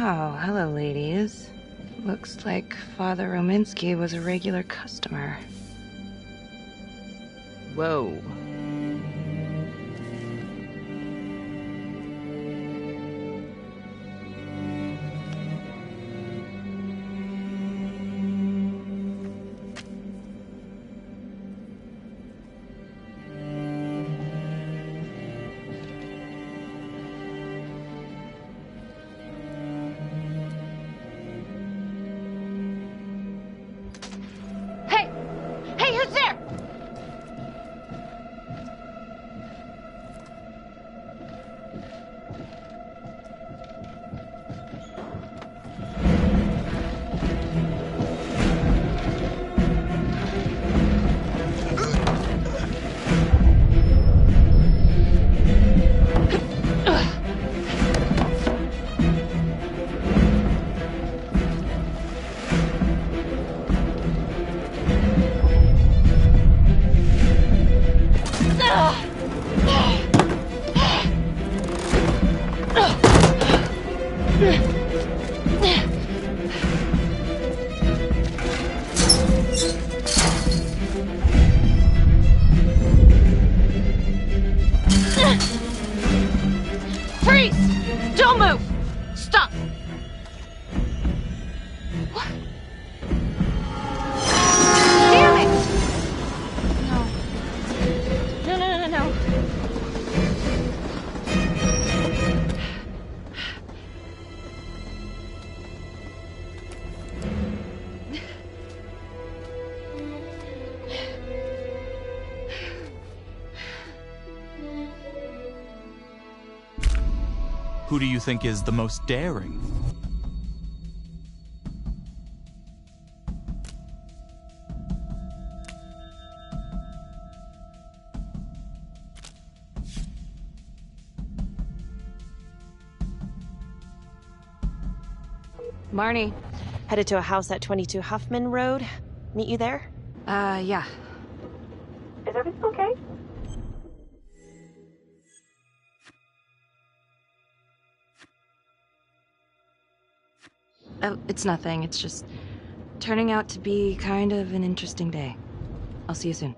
Oh, hello, ladies. Looks like Father Rominsky was a regular customer. Whoa. Hey, who's there? Freeze! Don't move! Stop! What? Damn it! No. Who do you think is the most daring? Marnie. Headed to a house at 22 Huffman Road. Meet you there? Yeah. Is everything okay? Oh, it's nothing. It's just turning out to be kind of an interesting day. I'll see you soon.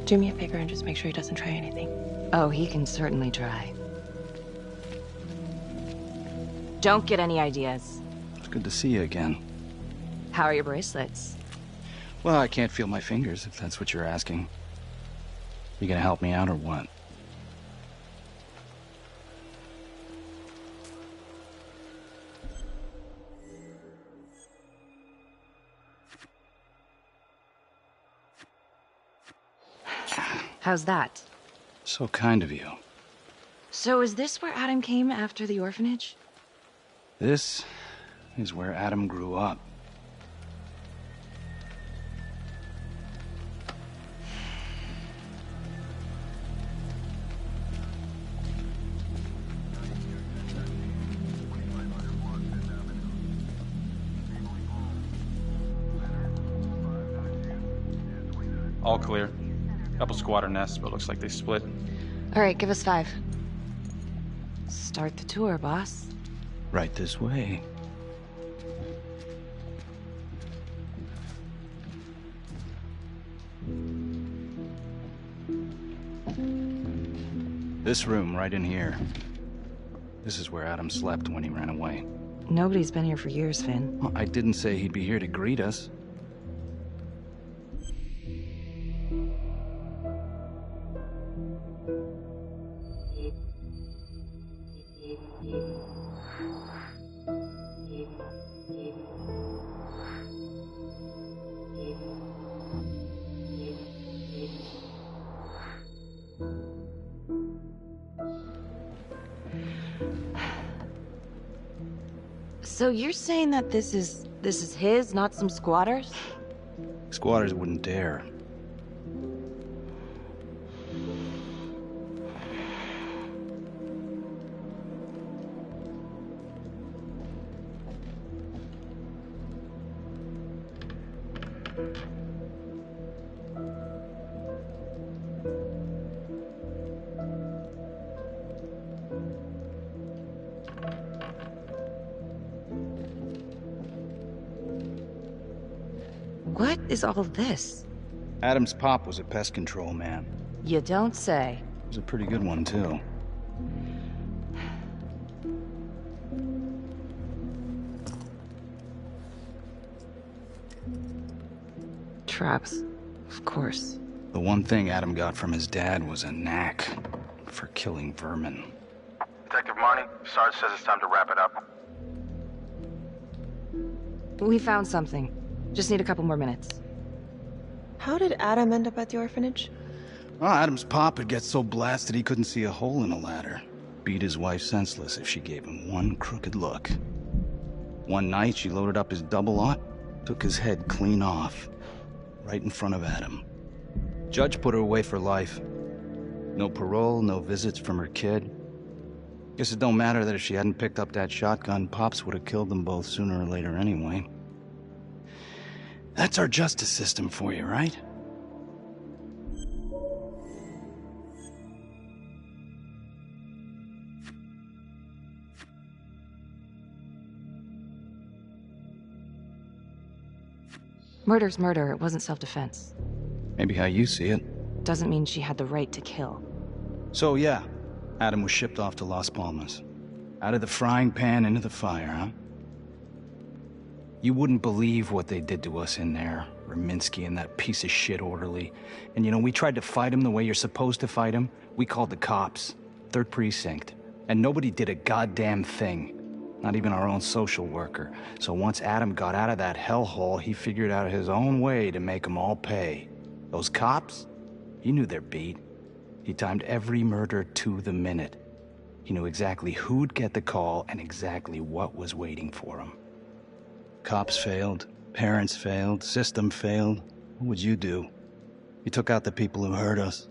Do me a favor and just make sure he doesn't try anything. Oh, he can certainly try. Don't get any ideas. It's good to see you again. How are your bracelets? Well, I can't feel my fingers, if that's what you're asking. You gonna help me out or what? How's that? So kind of you. So is this where Adam came after the orphanage? This is where Adam grew up. All clear. Couple squatter nests, but looks like they split. All right, give us 5. Start the tour, boss. Right this way. This room right in here. This is where Adam slept when he ran away. Nobody's been here for years, Finn. Well, I didn't say he'd be here to greet us. So you're saying that this is his, not some squatters? Squatters wouldn't dare. What is all this? Adam's pop was a pest control man. You don't say. He was a pretty good one, too. Traps, of course. The one thing Adam got from his dad was a knack for killing vermin. Detective Marnie, Sarge says it's time to wrap it up. We found something. Just need a couple more minutes. How did Adam end up at the orphanage? Well, Adam's pop would get so blasted he couldn't see a hole in a ladder. Beat his wife senseless if she gave him one crooked look. One night, she loaded up his double-aught, took his head clean off, right in front of Adam. Judge put her away for life. No parole, no visits from her kid. Guess it don't matter that if she hadn't picked up that shotgun, Pops would have killed them both sooner or later anyway. That's our justice system for you, right? Murder's murder. It wasn't self-defense. Maybe how you see it. Doesn't mean she had the right to kill. So yeah, Adam was shipped off to Las Palmas. Out of the frying pan into the fire, huh? You wouldn't believe what they did to us in there. Rominsky and that piece of shit orderly. And you know, we tried to fight him the way you're supposed to fight him. We called the cops. 3rd Precinct. And nobody did a goddamn thing. Not even our own social worker. So once Adam got out of that hellhole, he figured out his own way to make them all pay. Those cops? He knew their beat. He timed every murder to the minute. He knew exactly who'd get the call and exactly what was waiting for him. Cops failed, parents failed, system failed. What would you do? You took out the people who hurt us.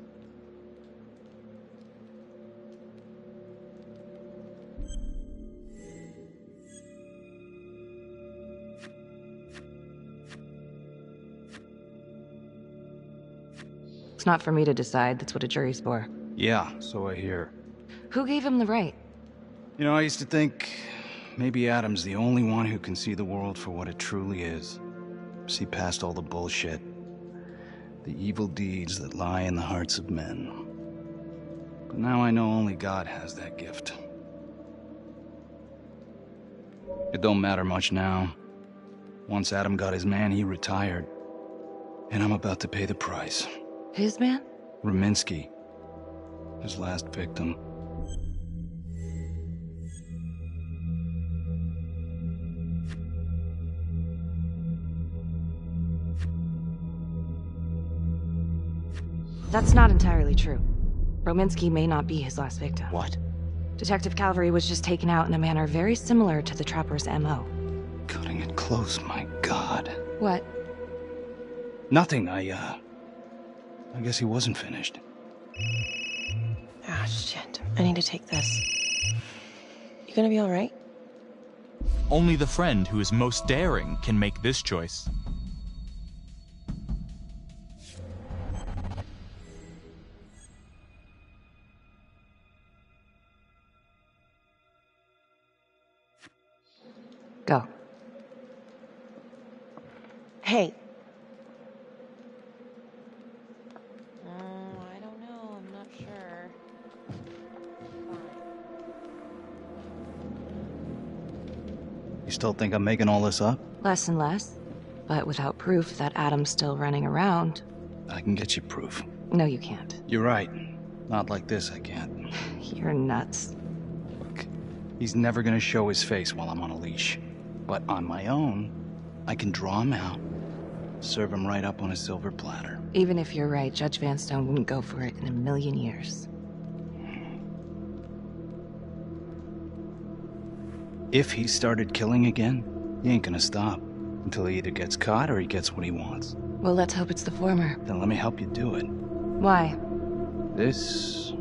It's not for me to decide. That's what a jury's for. Yeah, so I hear. Who gave him the right? You know, I used to think maybe Adam's the only one who can see the world for what it truly is. See past all the bullshit. The evil deeds that lie in the hearts of men. But now I know only God has that gift. It don't matter much now. Once Adam got his man, he retired. And I'm about to pay the price. His man? Rominsky. His last victim. That's not entirely true. Rominsky may not be his last victim. What? Detective Calvary was just taken out in a manner very similar to the Trapper's M.O. Cutting it close, my God. What? Nothing, I guess he wasn't finished. Ah, shit. I need to take this. You gonna be alright? Only the friend who is most daring can make this choice. Go. Hey. I don't know. I'm not sure. You still think I'm making all this up? Less and less. But without proof that Adam's still running around. I can get you proof. No, you can't. You're right. Not like this, I can't. You're nuts. Look, he's never gonna show his face while I'm on a leash. But on my own, I can draw him out, serve him right up on a silver platter. Even if you're right, Judge Vanstone wouldn't go for it in a million years. If he started killing again, he ain't gonna stop until he either gets caught or he gets what he wants. Well, let's hope it's the former. Then let me help you do it. Why? This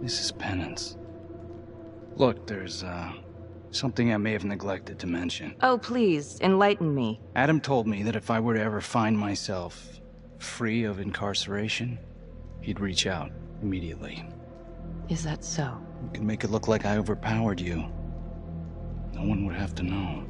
is penance. Look, there's, something I may have neglected to mention. Oh, please, enlighten me. Adam told me that if I were to ever find myself free of incarceration, he'd reach out immediately. Is that so? You can make it look like I overpowered you. No one would have to know.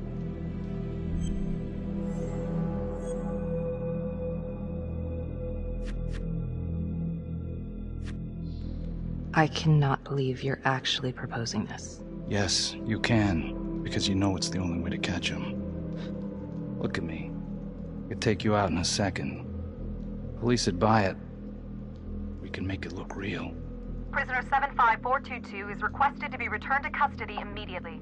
I cannot believe you're actually proposing this. Yes, you can, because you know it's the only way to catch him. Look at me. I could take you out in a second. Police would buy it. We can make it look real. Prisoner 75422 is requested to be returned to custody immediately.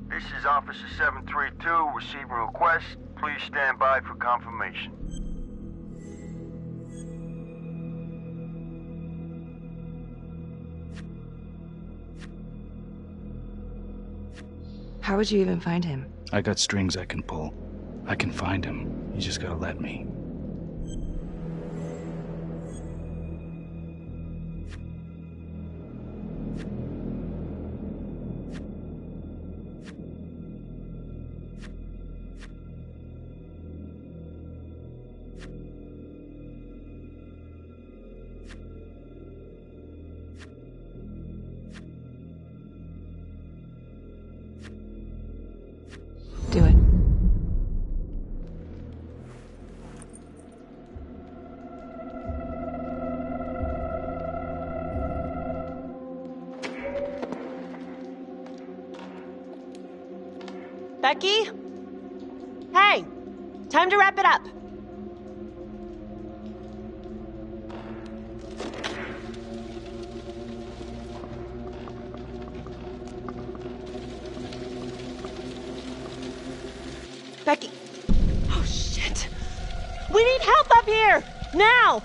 This is Officer 732 receiving request. Please stand by for confirmation. How would you even find him? I got strings I can pull. I can find him. You just gotta let me. Do it. Becky? Hey! Time to wrap it up. Becky. Oh, shit. We need help up here! Now!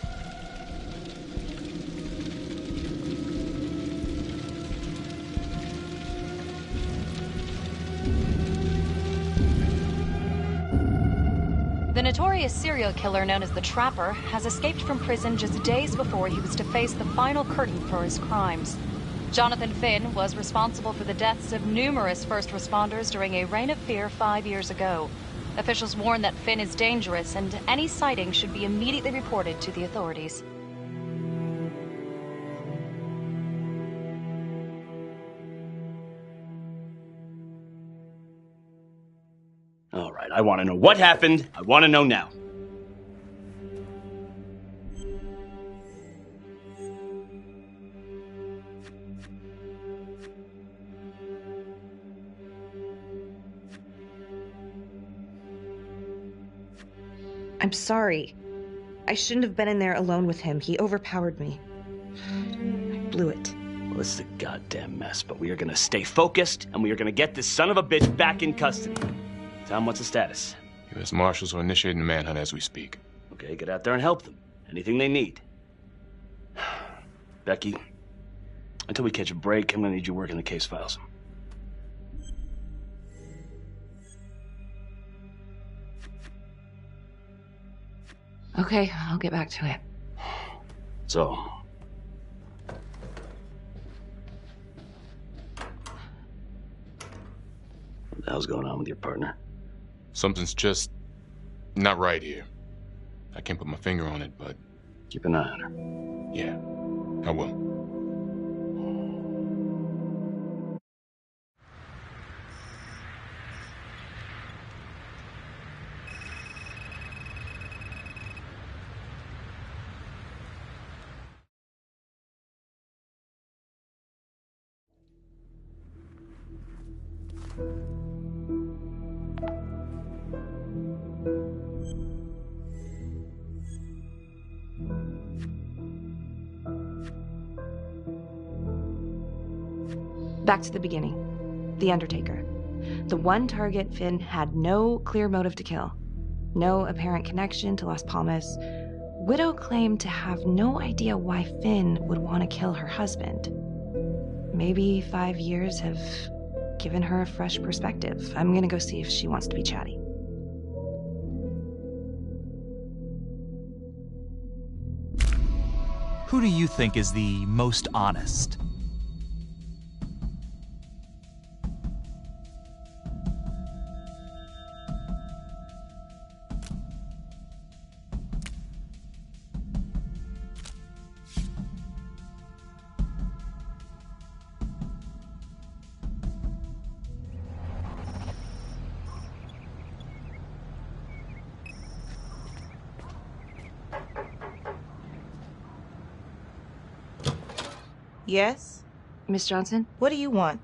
The notorious serial killer known as the Trapper has escaped from prison just days before he was to face the final curtain for his crimes. Jonathan Finn was responsible for the deaths of numerous first responders during a reign of fear 5 years ago. Officials warn that Finn is dangerous and any sighting should be immediately reported to the authorities. All right, I want to know what happened. I want to know now. I'm sorry. I shouldn't have been in there alone with him. He overpowered me. I blew it. Well, this is a goddamn mess, but we are gonna stay focused, and we are gonna get this son of a bitch back in custody. Tom, what's the status? U.S. Marshals are initiating the manhunt as we speak. Okay, get out there and help them. Anything they need. Becky, until we catch a break, I'm gonna need you working the case files. Okay, I'll get back to it. So, what the hell's going on with your partner? Something's just not right here. I can't put my finger on it, but... Keep an eye on her. Yeah, I will. Back to the beginning. The Undertaker. The one target Finn had no clear motive to kill. No apparent connection to Las Palmas. Widow claimed to have no idea why Finn would want to kill her husband. Maybe 5 years have given her a fresh perspective. I'm gonna go see if she wants to be chatty. Who do you think is the most honest? Yes? Miss Johnson? What do you want?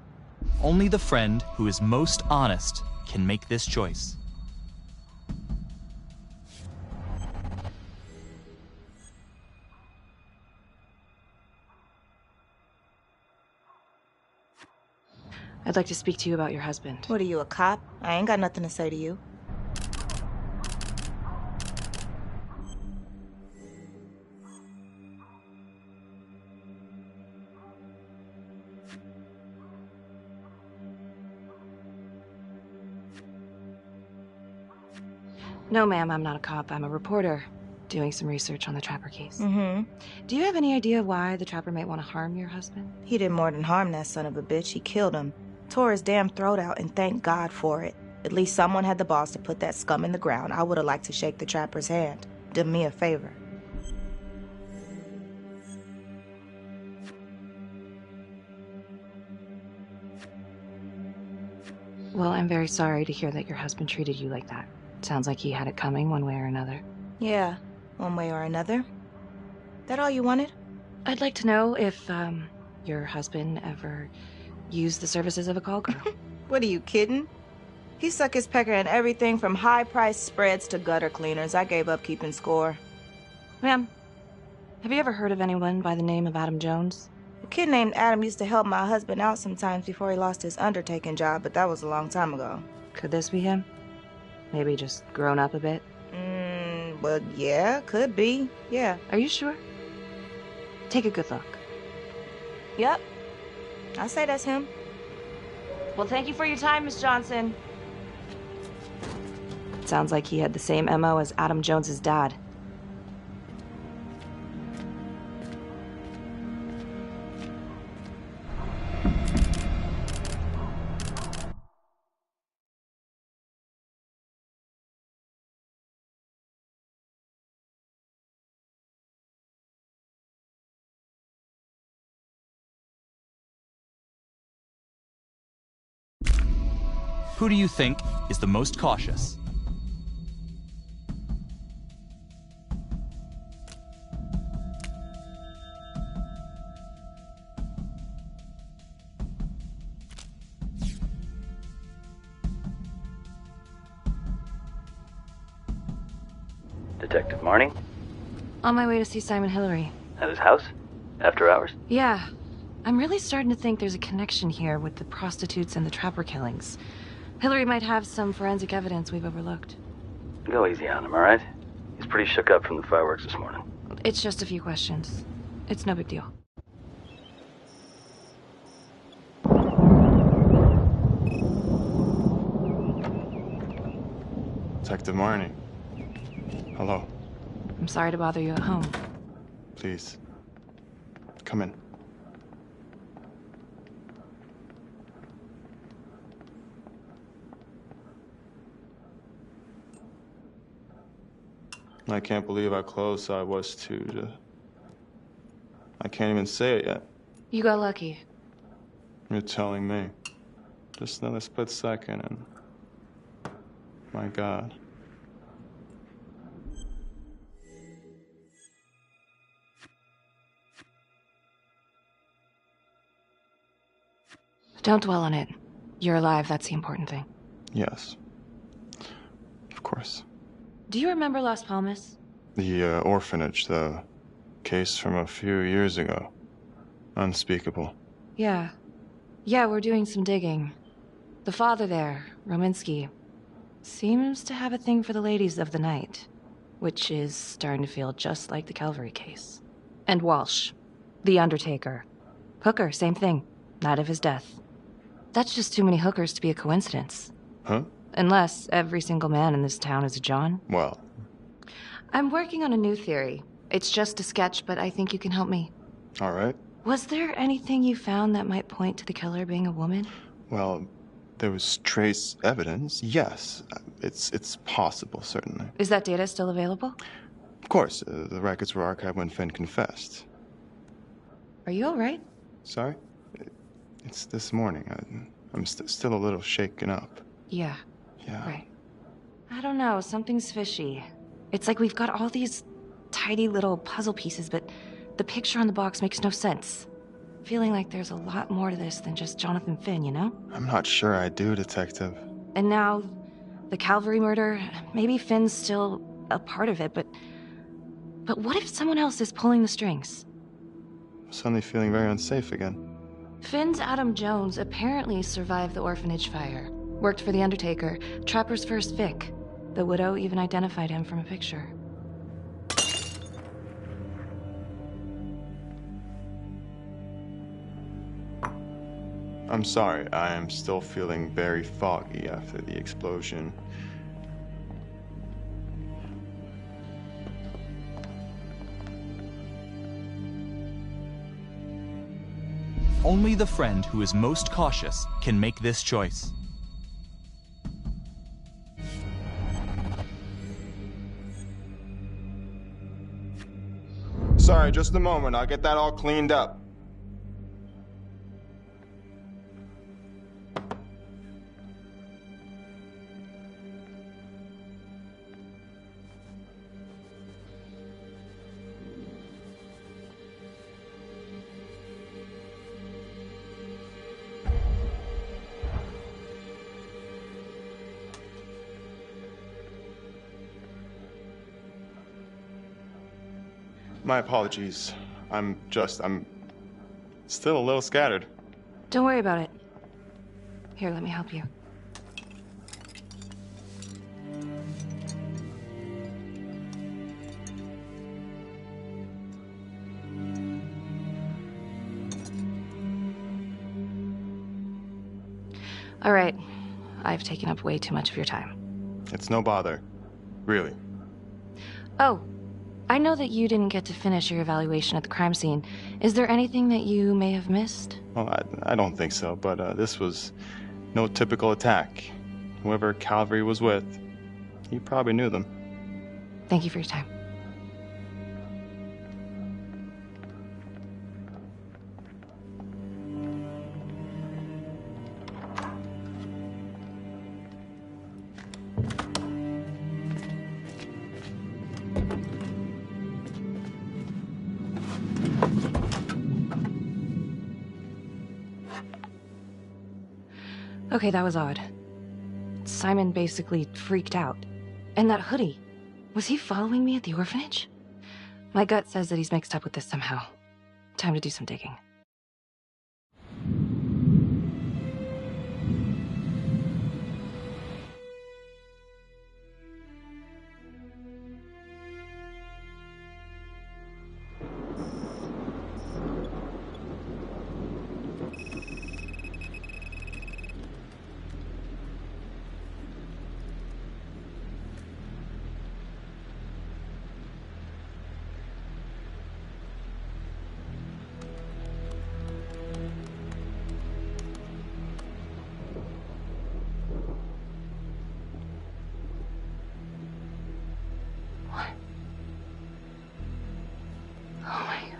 Only the friend who is most honest can make this choice. I'd like to speak to you about your husband. What are you, a cop? I ain't got nothing to say to you. No, ma'am, I'm not a cop. I'm a reporter, doing some research on the Trapper case. Mm-hmm. Do you have any idea why the Trapper might want to harm your husband? He did more than harm that son of a bitch. He killed him. Tore his damn throat out, and thank God for it. At least someone had the balls to put that scum in the ground. I would have liked to shake the Trapper's hand. Did me a favor. Well, I'm very sorry to hear that your husband treated you like that. Sounds like he had it coming one way or another. Yeah, one way or another. That all you wanted? I'd like to know if, your husband ever used the services of a call girl. What, are you kidding? He suck his pecker in everything from high-priced spreads to gutter cleaners. I gave up keeping score. Ma'am, have you ever heard of anyone by the name of Adam Jones? A kid named Adam used to help my husband out sometimes before he lost his undertaking job, but that was a long time ago. Could this be him? Maybe just grown up a bit? Well, yeah, could be. Yeah. Are you sure? Take a good look. Yep. I say that's him. Well, thank you for your time, Miss Johnson. Sounds like he had the same MO as Adam Jones's dad. Who do you think is the most cautious? Detective Marnie? On my way to see Simon Hillary. At his house? After hours? Yeah. I'm really starting to think there's a connection here with the prostitutes and the Trapper killings. Hillary might have some forensic evidence we've overlooked. Go easy on him, all right? He's pretty shook up from the fireworks this morning. It's just a few questions. It's no big deal. Detective Marnie. Hello. I'm sorry to bother you at home. Please. Come in. I can't believe how close I was to I can't even say it yet. You got lucky. You're telling me. Just another split second and... My God. Don't dwell on it. You're alive, that's the important thing. Yes. Of course. Do you remember Las Palmas? The orphanage, the case from a few years ago. Unspeakable. Yeah. Yeah, we're doing some digging. The father there, Rominsky, seems to have a thing for the ladies of the night, which is starting to feel just like the Calvary case. And Walsh, the Undertaker. Hooker, same thing. Night of his death. That's just too many hookers to be a coincidence. Huh? Unless every single man in this town is a John. Well, I'm working on a new theory. It's just a sketch, but I think you can help me. all right. Was there anything you found that might point to the killer being a woman? Well, there was trace evidence, yes. It's possible, certainly. Is that data still available? Of course, the records were archived when Finn confessed. Are you all right? Sorry? It's this morning. I'm still a little shaken up. Yeah. Yeah. Right. I don't know, something's fishy. It's like we've got all these tidy little puzzle pieces, but the picture on the box makes no sense. Feeling like there's a lot more to this than just Jonathan Finn, you know? I'm not sure I do, Detective. And now, the Calvary murder, maybe Finn's still a part of it, but what if someone else is pulling the strings? I'm suddenly feeling very unsafe again. Finn's Adam Jones apparently survived the orphanage fire. Worked for the Undertaker, Trapper's first Vic. The widow even identified him from a picture. I'm sorry, I am still feeling very foggy after the explosion. Only the friend who is most cautious can make this choice. Sorry, just a moment. I'll get that all cleaned up. My apologies. I'm still a little scattered. Don't worry about it. Here, let me help you. All right. I've taken up way too much of your time. It's no bother. Really. Oh, I know that you didn't get to finish your evaluation at the crime scene. Is there anything that you may have missed? Well, I don't think so, but this was no typical attack. Whoever Calvary was with, he probably knew them. Thank you for your time. Okay, that was odd. Simon basically freaked out. And that hoodie. Was he following me at the orphanage? My gut says that he's mixed up with this somehow. Time to do some digging. Oh my God.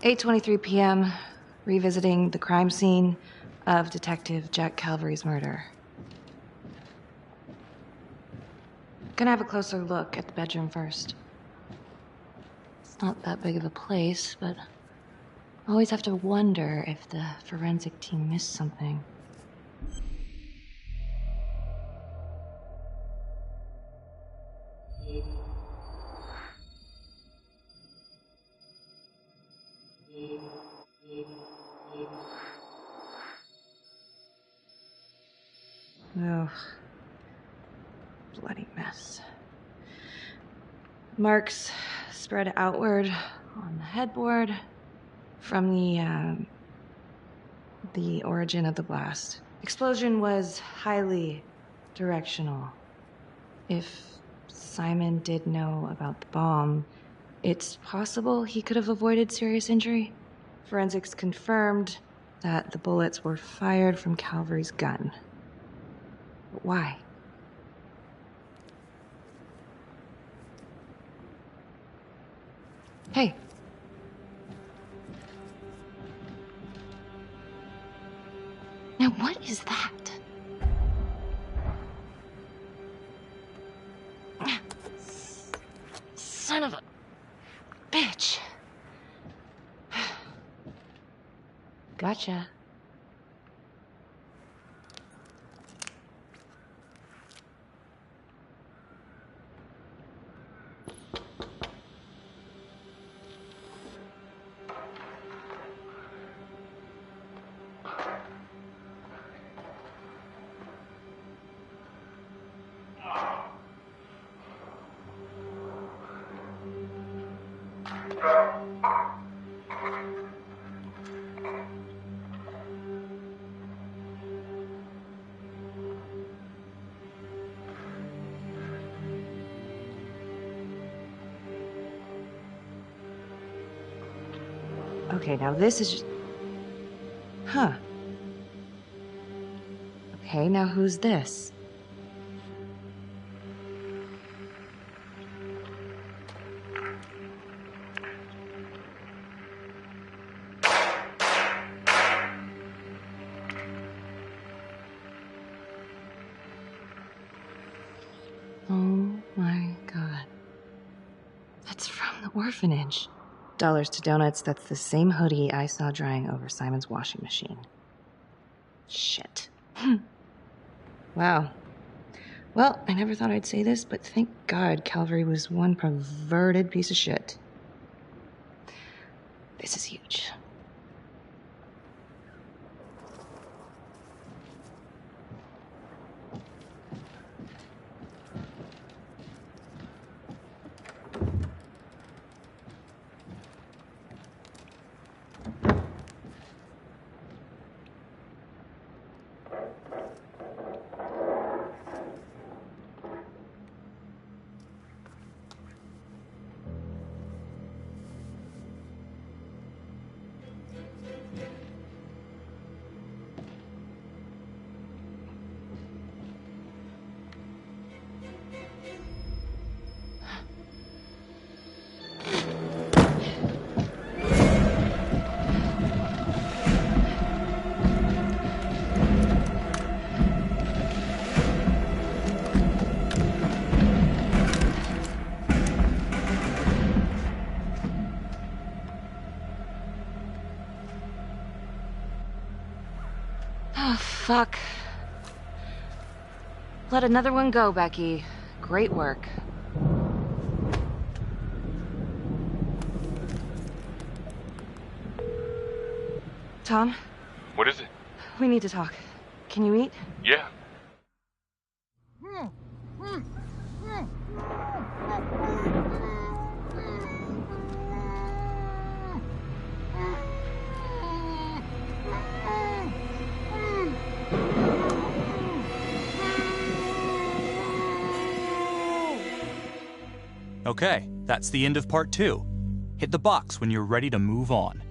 "8:23 p.m., revisiting the crime scene of Detective Jack Calvary's murder. Gonna have a closer look at the bedroom first. It's not that big of a place, but I always have to wonder if the forensic team missed something. Ugh. Bloody mess. Marks spread outward on the headboard from the origin of the blast. Explosion was highly directional. If Simon did know about the bomb, it's possible he could have avoided serious injury. Forensics confirmed that the bullets were fired from Calvary's gun. But why? Hey. Now what is that? Son of a bitch. Gotcha. Okay, now this is just... Huh. Okay, now who's this? Oh my God. That's from the orphanage. Dollars to donuts, that's the same hoodie I saw drying over Simon's washing machine. Shit. Wow. Well, I never thought I'd say this, but thank God Calvary was one perverted piece of shit. This is huge. Oh, fuck. Let another one go, Becky. Great work. Tom? What is it? We need to talk. Can you eat? Yeah. Okay, that's the end of part 2. Hit the box when you're ready to move on.